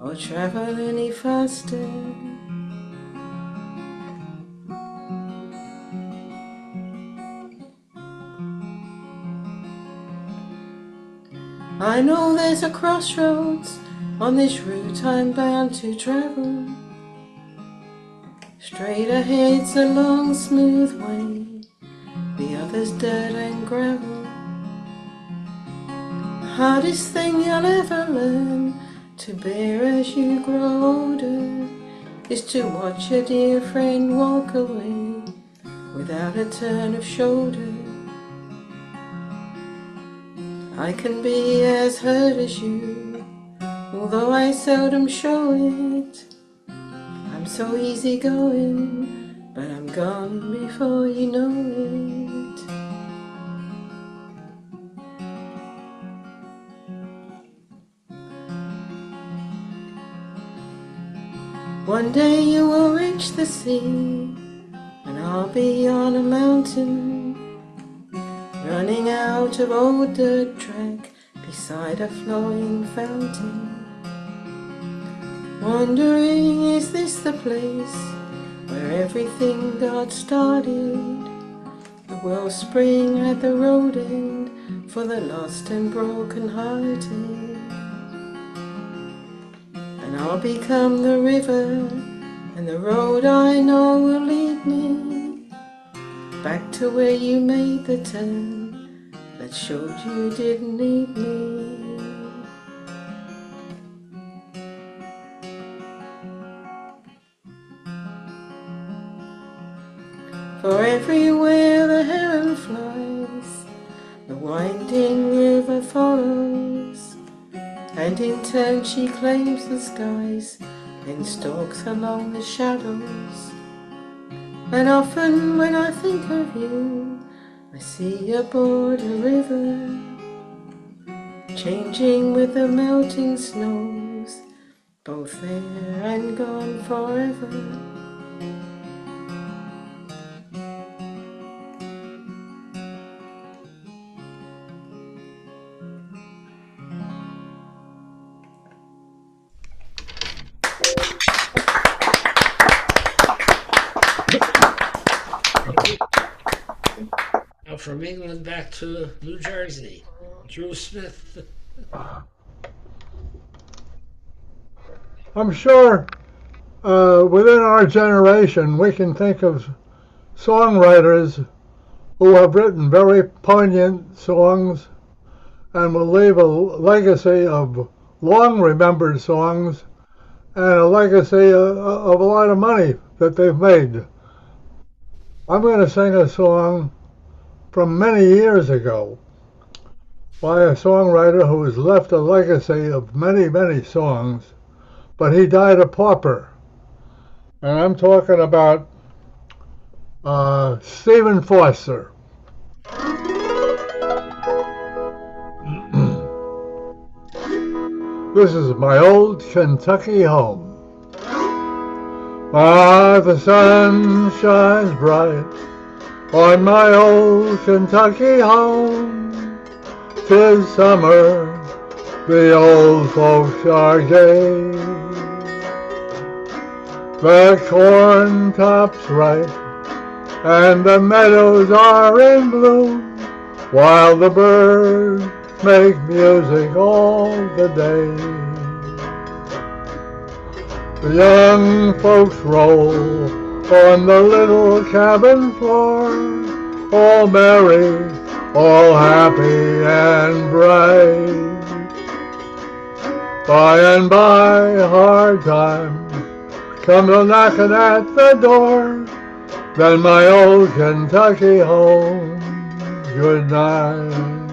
or travel any faster. I know there's a crossroads on this route I'm bound to travel. Straight ahead's a long smooth way, the other's dirt and gravel. Hardest thing you'll ever learn to bear as you grow older is to watch a dear friend walk away without a turn of shoulder. I can be as hurt as you, although I seldom show it. I'm so easygoing, but I'm gone before you know it. One day you will reach the sea, and I'll be on a mountain, running out of old dirt track beside a flowing fountain, wondering, is this the place where everything got started? The wellspring at the road end for the lost and broken hearted. And I'll become the river, and the road I know will lead me back to where you made the turn that showed you didn't need me. For everywhere the heron flies, the winding river follows, and in turn she claims the skies, then stalks along the shadows. And often when I think of you, I see aboard a river, changing with the melting snows, both there and gone forever. Now from England back to New Jersey, Drew Smith. I'm sure within our generation we can think of songwriters who have written very poignant songs and will leave a legacy of long-remembered songs and a legacy of a lot of money that they've made. I'm going to sing a song from many years ago by a songwriter who has left a legacy of many, many songs, but he died a pauper. And I'm talking about Stephen Foster. This is My Old Kentucky Home. The sun shines bright on my old Kentucky home. 'Tis summer, the old folks are gay. The corn top's ripe, and the meadows are in bloom, while the birds make music all the day. The young folks roll on the little cabin floor, all merry, all happy and bright. By and by, hard times come a-knocking at the door, then my old Kentucky home, good night.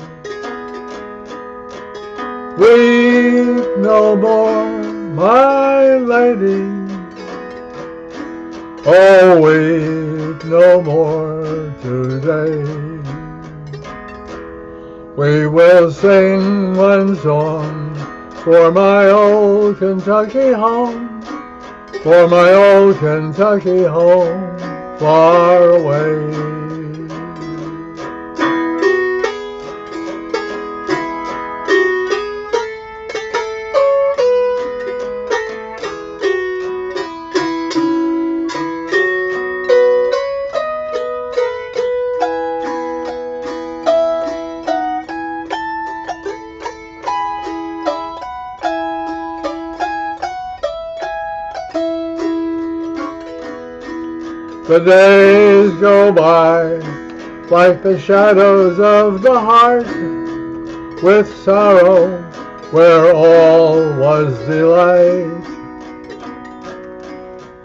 Weep no more, my lady, oh, weep no more today. We will sing one song for my old Kentucky home, for my old Kentucky home far away. The days go by like the shadows of the heart, with sorrow where all was delight.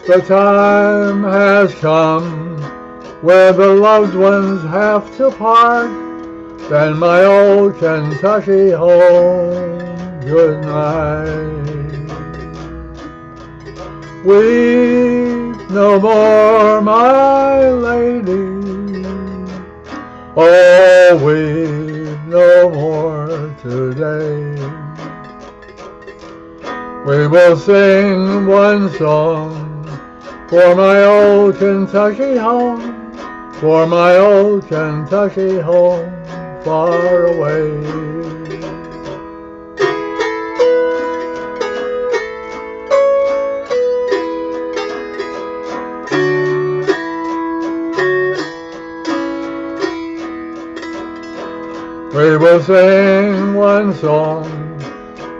The time has come where the loved ones have to part, then my old Kentucky home, good night. Weep no more, my lady, oh, weep no more today. We will sing one song for my old Kentucky home, for my old Kentucky home, far away. We will sing one song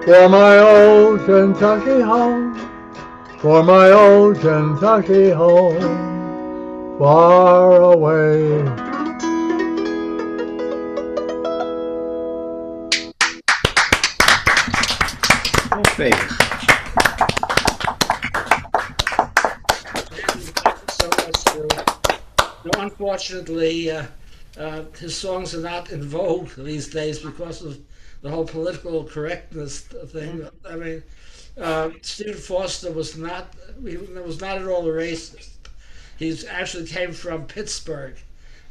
for my old Kentucky home, for my old Kentucky home, far away. So much true. No, unfortunately, his songs are not in vogue these days because of the whole political correctness thing. I mean, Stephen Foster was not at all a racist. He actually came from Pittsburgh,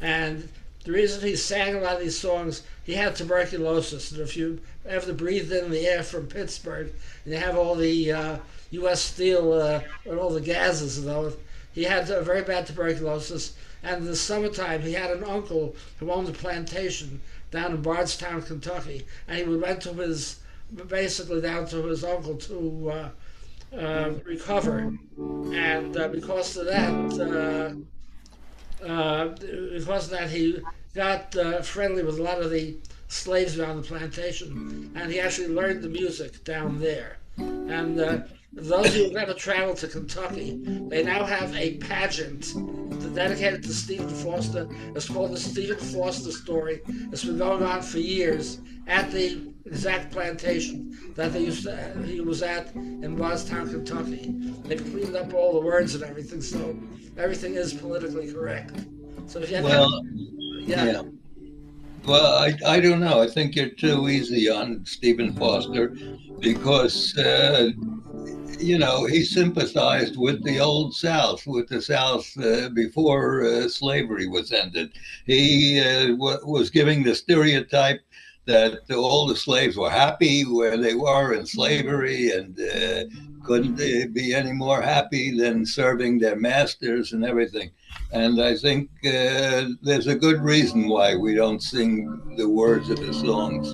and the reason he sang a lot of these songs, he had tuberculosis, and if you ever breathed in the air from Pittsburgh, and you have all the U.S. Steel and all the gases and all, he had a very bad tuberculosis. And in the summertime, he had an uncle who owned a plantation down in Bardstown, Kentucky, and he went to basically down to his uncle to recover. And because of that, he got friendly with a lot of the slaves around the plantation, and he actually learned the music down there. And those who have ever traveled to Kentucky, they now have a pageant dedicated to Stephen Foster. It's called the Stephen Foster Story. It's been going on for years at the exact plantation that he was at in Bardstown, Kentucky. They've cleaned up all the words and everything, so everything is politically correct. So if you have Yeah. Well, I don't know. I think you're too easy on Stephen Foster because, he sympathized with the old South, with the South before slavery was ended. He was giving the stereotype that all the slaves were happy where they were in slavery and couldn't be any more happy than serving their masters and everything. And I think there's a good reason why we don't sing the words of the songs.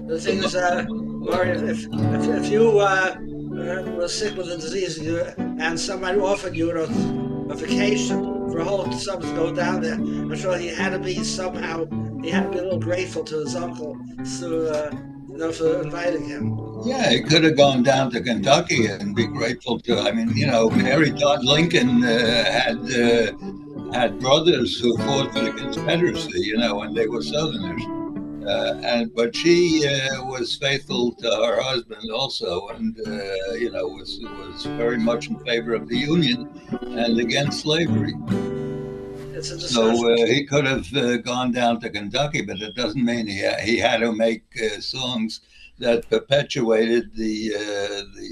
The thing is, Laurie, if you were sick with a disease and somebody offered you a vacation for a whole summer to go down there, I'm sure he had to be a little grateful to his uncle for inviting him. Yeah, he could have gone down to Kentucky and be grateful to. I mean, Mary Todd Lincoln had brothers who fought for the Confederacy, and they were Southerners. But she was faithful to her husband also, and was very much in favor of the Union and against slavery. So he could have gone down to Kentucky, but it doesn't mean he had to make songs that perpetuated the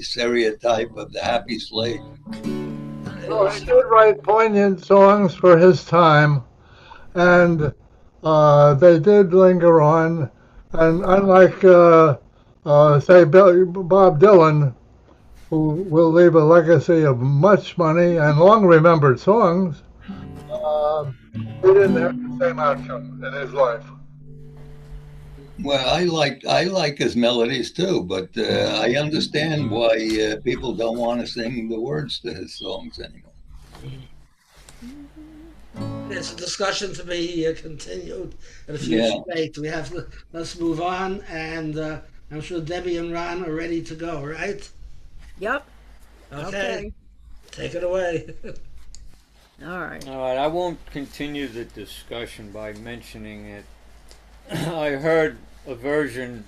stereotype of the happy slave. So he did write poignant songs for his time, and they did linger on. And unlike, say, Bob Dylan, who will leave a legacy of much money and long-remembered songs, he didn't have the same outcome in his life. Well, I like his melodies too, but I understand why people don't want to sing the words to his songs anymore. It's a discussion to be continued at a future date. Let's move on, and I'm sure Debbie and Ron are ready to go, right? Yep. Okay. Take it away. All right. All right. I won't continue the discussion by mentioning it. I heard a version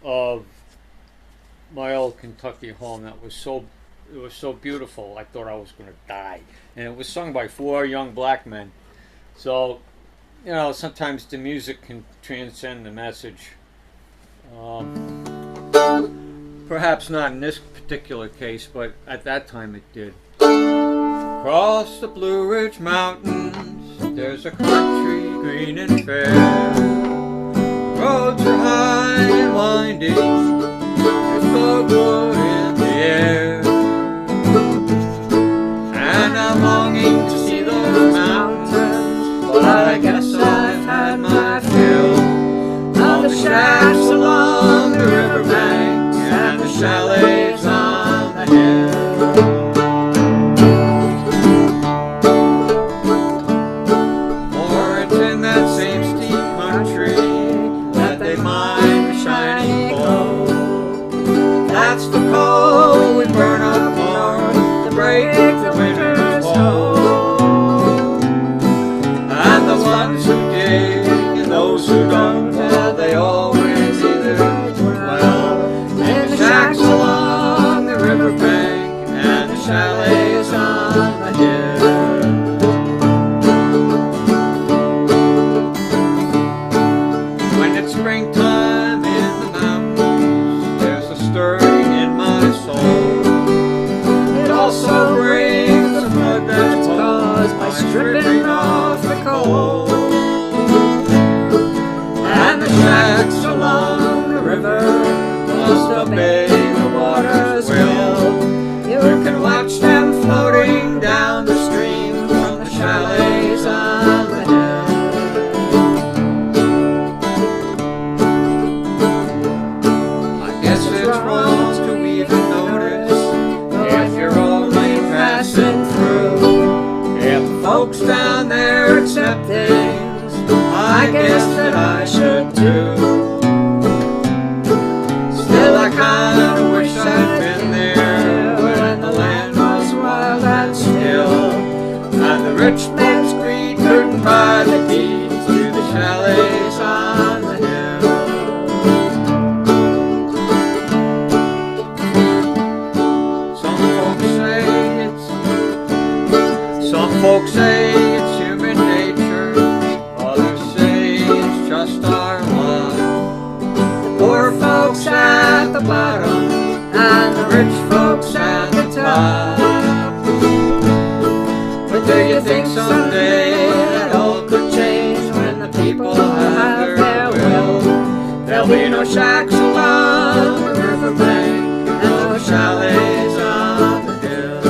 of My Old Kentucky Home that was so beautiful. I thought I was going to die, and it was sung by 4 young black men. So, sometimes the music can transcend the message. Perhaps not in this particular case, but at that time it did. Across the Blue Ridge Mountains, there's a country green and fair. Roads are high and winding, there's dogwood in the air. And longing to see those mountains, but I guess I've had my fill of the shacks along the riverbank and the chalets on the hill. For it's in that same steep country that they mine the shiny coal. That's the coal we burn up north to break the winter's hold. And the ones who dig and those who don't, they always either dwell in the shacks along the riverbank and the chalets on the hill. When it's springtime in the mountains, there's a stirring in my soul. It also brings a flood that's caused by stripping off the coal. And the shacks along the river must obey the water's will. You can watch them floating down the stream from the chalets on the hill. I guess it's wrong to even notice if you're only passing through. If folks down there accept things, I guess that I should too. Still I kinda wish I'd been there when the land was wild and still, and the rich man's greed couldn't buy the deeds to the chalets on the hill. Some folks say it's human nature, others say it's just our luck. The poor folks at the bottom and the rich folks at the top. But do you think someday that all could change when the people have their will? There'll be no shacks along the riverbank and no chalets on the hill.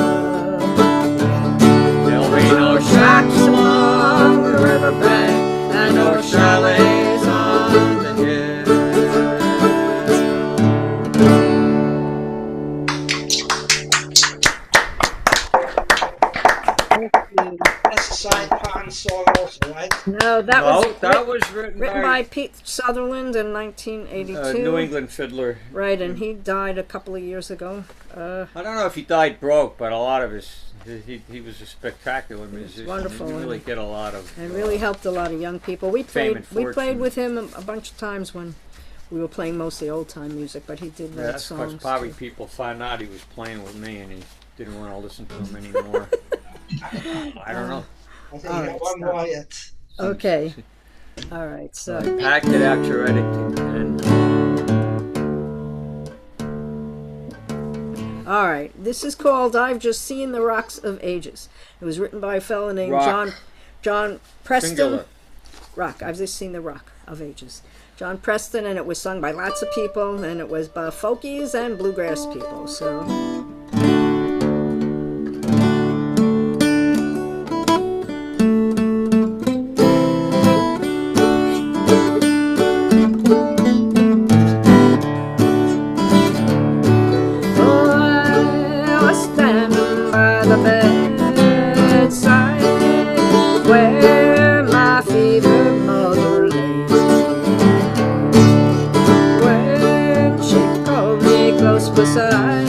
There'll be no shacks along the riverbank and no chalets on the hill. That's a side pond song also, right? No, that was written by Pete Sutherland in 1982. New England fiddler. Right, and he died a couple of years ago. I don't know if he died broke, but a lot of he was a spectacular musician. Wonderful. He really get a lot of. And really helped a lot of young people. We played with him a bunch of times when we were playing mostly old time music, but he did write That's because songs. probably people found out he was playing with me and he didn't want to listen to him anymore. I don't know. I think you got one more yet. Okay. All right. So packed it out your editing. All right. This is called "I've Just Seen the Rocks of Ages." It was written by a fellow named John Preston. Singular. Rock. I've just seen the Rock of Ages. John Preston, and it was sung by lots of people, and it was by folkies and bluegrass people. So. Where my fevered mother lays, when she called me close beside,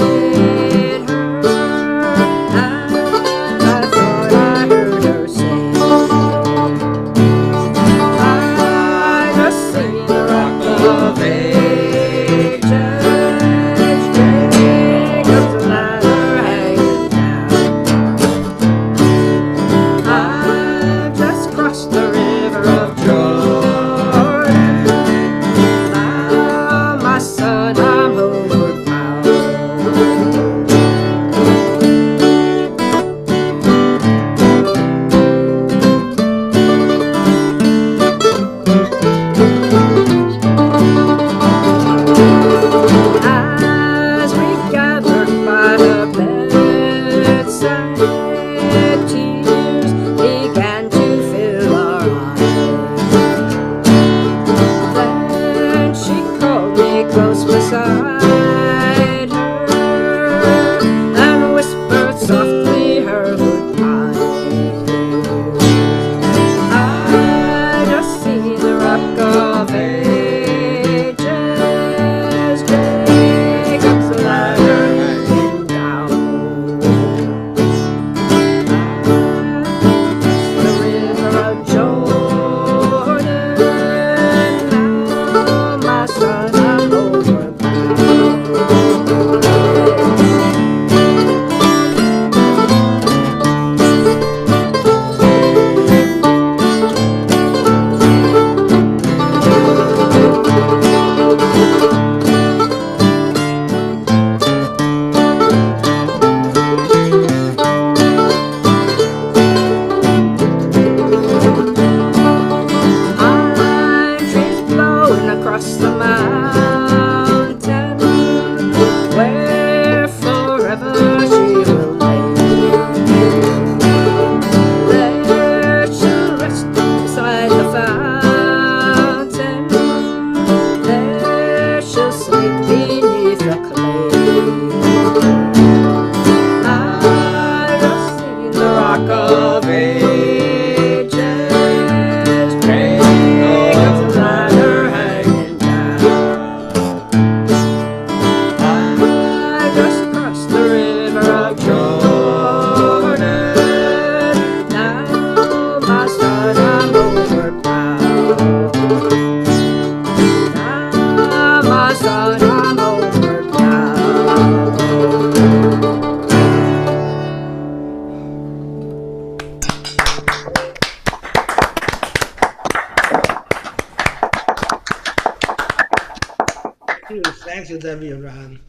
Thank you, Debbie and Ron.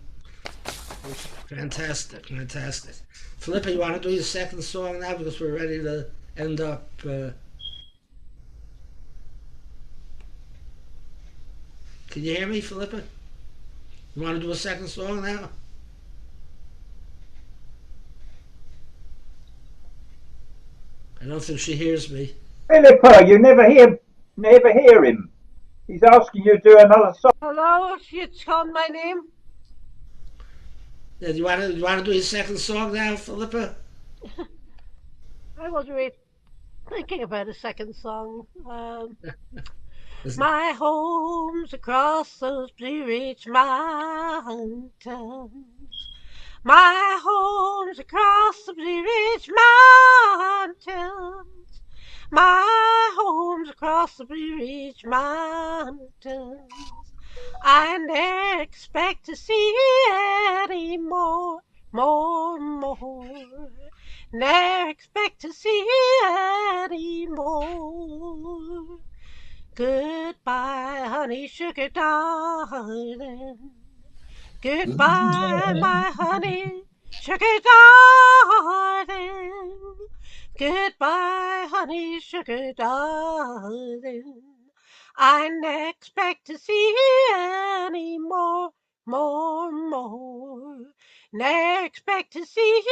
Fantastic, fantastic. Philippa, you want to do your second song now because we're ready to end up. Can you hear me, Philippa? You want to do a second song now? I don't think she hears me. Philippa, you never hear him. He's asking you to do another song. Hello, it's called my name. Yeah, you want to do your second song now, Philippa? I wasn't really thinking about a second song. My home's across those Blue Ridge Mountains. My home's across the Blue Ridge Mountains. My home's across the Blue Ridge Mountains. I never expect to see any more. Never expect to see any more. Goodbye, honey, sugar darling. Goodbye, my honey, sugar darling. Goodbye, honey, sugar darling. I never expect to see any more. Never expect to see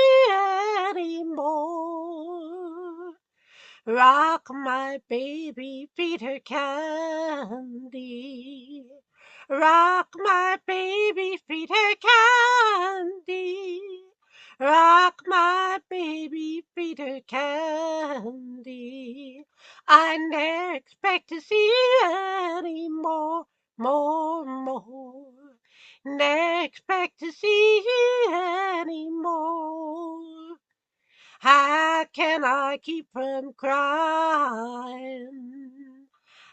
any more. Rock my baby, feed her candy. Rock my baby, feed her candy. Rock my baby, feed her candy. I never expect to see any more. Never expect to see any more. How can I keep from crying?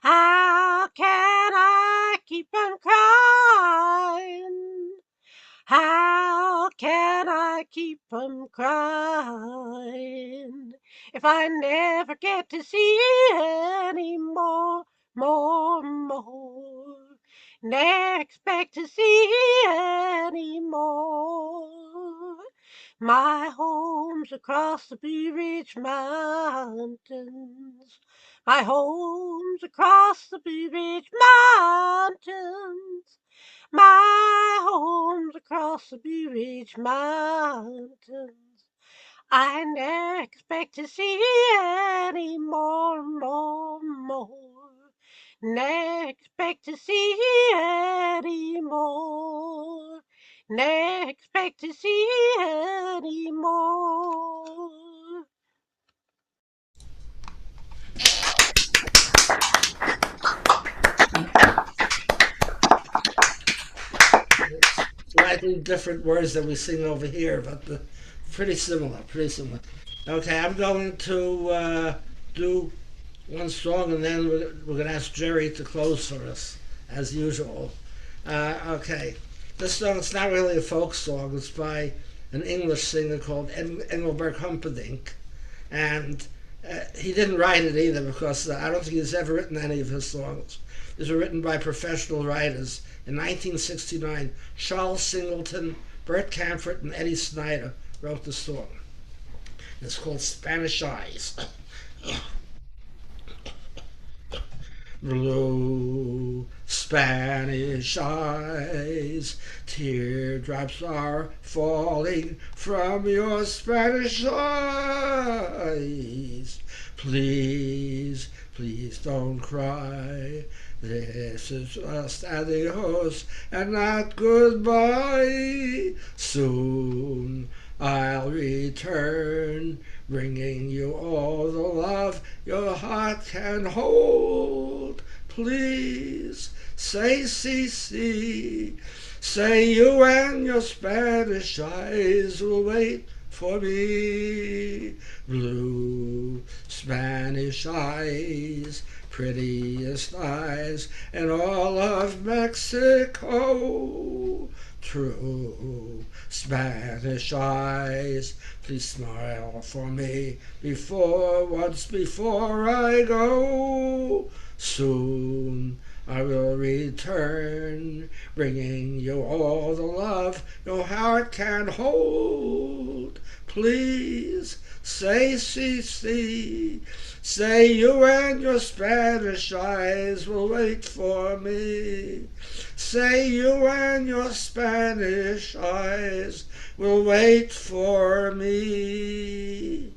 How can I keep from crying? How can I keep from crying if I never get to see any more? Never expect to see any more. My home's across the Blue Ridge Mountains. My home's across the Blue Ridge Mountains. My home's across the Blue Ridge Mountains. I never expect to see any more. Never expect to see any more. Never expect to see any more. Slightly different words that we sing over here, but pretty similar, pretty similar. Okay, I'm going to do one song, and then we're going to ask Jerry to close for us, as usual. Okay, this song, it's not really a folk song. It's by an English singer called Engelbert Humperdinck, and he didn't write it either, because I don't think he's ever written any of his songs. These were written by professional writers. In 1969, Charles Singleton, Bert Kaempfert, and Eddie Snyder wrote the song. It's called Spanish Eyes. Blue Spanish eyes, teardrops are falling from your Spanish eyes. Please, please don't cry. This is just adios and not goodbye. Soon I'll return, bringing you all the love your heart can hold. Please say si. Say you and your Spanish eyes will wait for me. Blue Spanish eyes, prettiest eyes in all of Mexico. True Spanish eyes, please smile for me once before I go. Soon I will return, bringing you all the love your heart can hold. Please say, see, say you and your Spanish eyes will wait for me. Say you and your Spanish eyes will wait for me.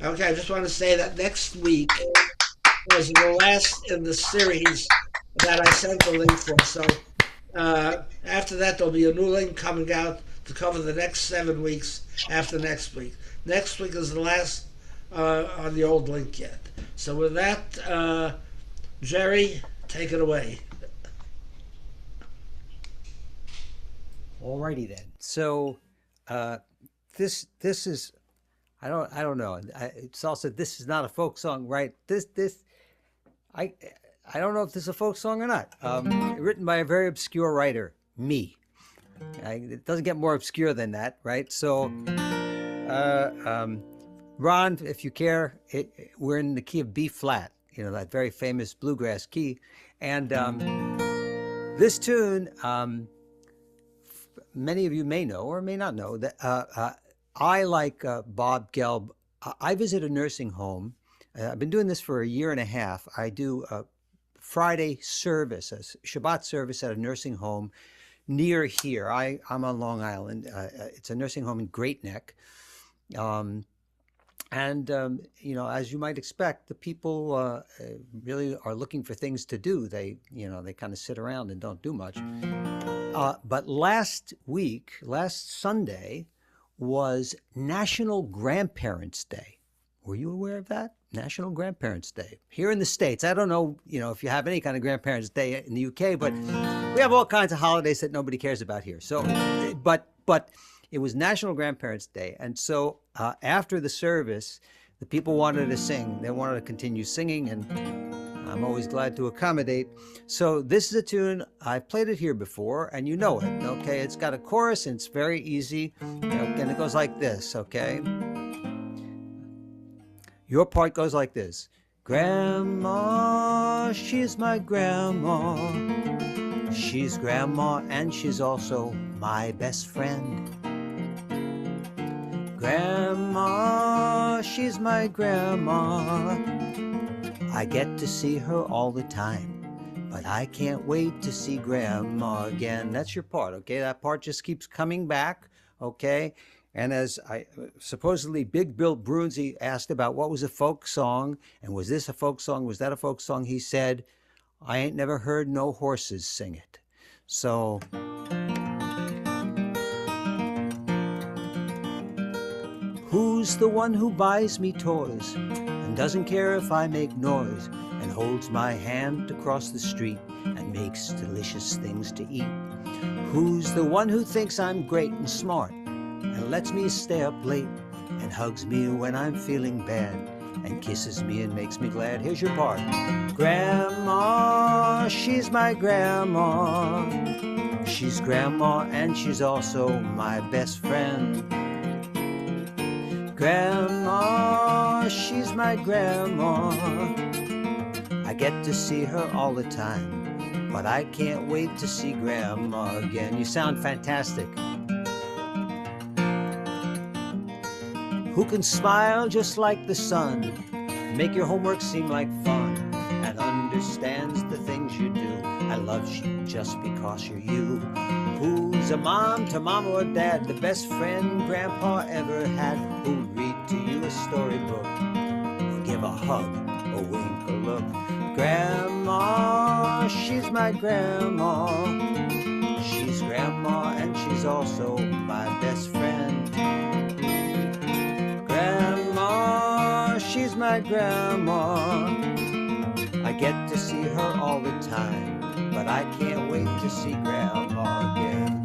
Okay, I just want to say that next week was the last in the series that I sent the link for. So after that, there'll be a new link coming out to cover the next 7 weeks after next week. Next week is the last on the old link yet. So with that, Jerry, take it away. Alrighty then. So this is I don't know. It's also this is not a folk song, right? I don't know if this is a folk song or not. Written by a very obscure writer, me. It doesn't get more obscure than that, right? So, Ron, if you care, we're in the key of B flat. You know, that very famous bluegrass key, and this tune. Many of you may know or may not know that I, like Bob Gelb, I visit a nursing home. I've been doing this for a year and a half. I do a Friday service, a Shabbat service at a nursing home near here. I'm on Long Island. It's a nursing home in Great Neck. You know, as you might expect, the people really are looking for things to do. They kind of sit around and don't do much. But last Sunday, was National Grandparents' Day. Were you aware of that? National Grandparents' Day. Here in the States, I don't know, if you have any kind of Grandparents' Day in the UK, but we have all kinds of holidays that nobody cares about here. So, but it was National Grandparents' Day. And so after the service, the people wanted to sing. They wanted to continue singing, and I'm always glad to accommodate. So this is a tune, I've played it here before, and you know it, okay? It's got a chorus, and it's very easy, and it goes like this, okay? Your part goes like this. Grandma, she's my grandma. She's grandma, and she's also my best friend. Grandma, she's my grandma. I get to see her all the time, but I can't wait to see Grandma again. That's your part, okay? That part just keeps coming back, okay? And as supposedly Big Bill Brunsey asked about what was a folk song, and was this a folk song, was that a folk song, he said, I ain't never heard no horses sing it. So who's the one who buys me toys and doesn't care if I make noise, and holds my hand to cross the street and makes delicious things to eat? Who's the one who thinks I'm great and smart and lets me stay up late and hugs me when I'm feeling bad and kisses me and makes me glad? Here's your part. Grandma, she's my grandma. She's grandma, and she's also my best friend. Grandma, she's my grandma. I get to see her all the time, but I can't wait to see Grandma again. You sound fantastic. Who can smile just like the sun, make your homework seem like fun, and understands the things you do and loves you just because you're you? Who's a mom to mom or dad, the best friend Grandpa ever had? Who'll read to you a storybook, or give a hug, a wink, a look? Grandma, she's my grandma. She's grandma, and she's also my best friend. Grandma, she's my grandma. I get to see her all the time, but I can't wait to see Grandma again.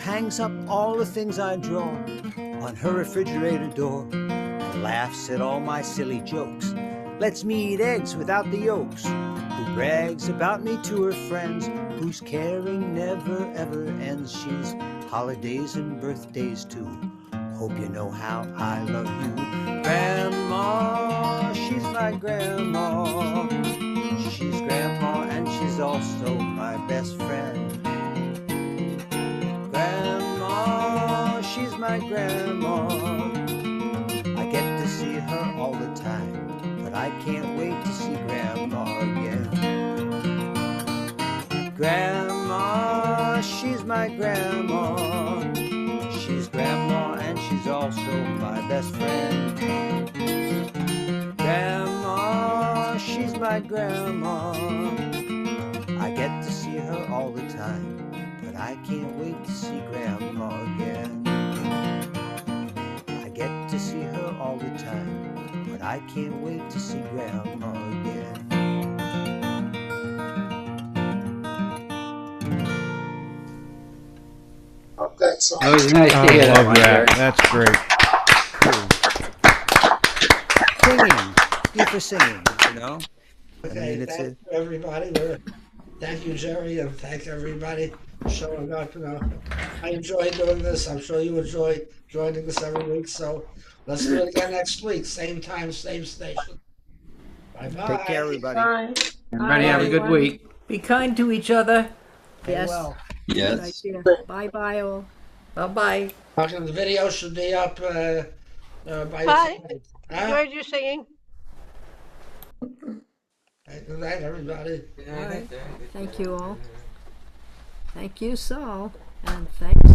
hangs up all the things I draw on her refrigerator door, and laughs at all my silly jokes, lets me eat eggs without the yolks, who brags about me to her friends, whose caring never ever ends. She's holidays and birthdays too. Hope you know how I love you. Grandma, she's my grandma. She's grandma and she's also my best friend. Grandma, she's my grandma. I get to see her all the time, but I can't wait to see Grandma again. Grandma, she's my grandma. She's grandma and she's also my best friend. Grandma, she's my grandma. I get to see her all the time, but I can't wait to see Grandma again. I get to see her all the time, but I can't wait to see Grandma again. That song. It was nice to hear I that love one, that. Jerry. That's great. Singing, you for singing, you know. Okay, it's thank you, everybody. Thank you, Jerry, and thank everybody for showing up. I enjoy doing this. I'm sure you enjoy joining us every week. So let's do it again next week. Same time, same station. Bye-bye. Take care, everybody. Bye. Everybody have a good week. Be kind to each other. Yes. Well. Good Yes. idea. Bye-bye all. Bye-bye. Okay, the video should be up by Bye. tonight. Enjoyed your singing. Good night, everybody. All right. Thank you all. Thank you, Saul. And thanks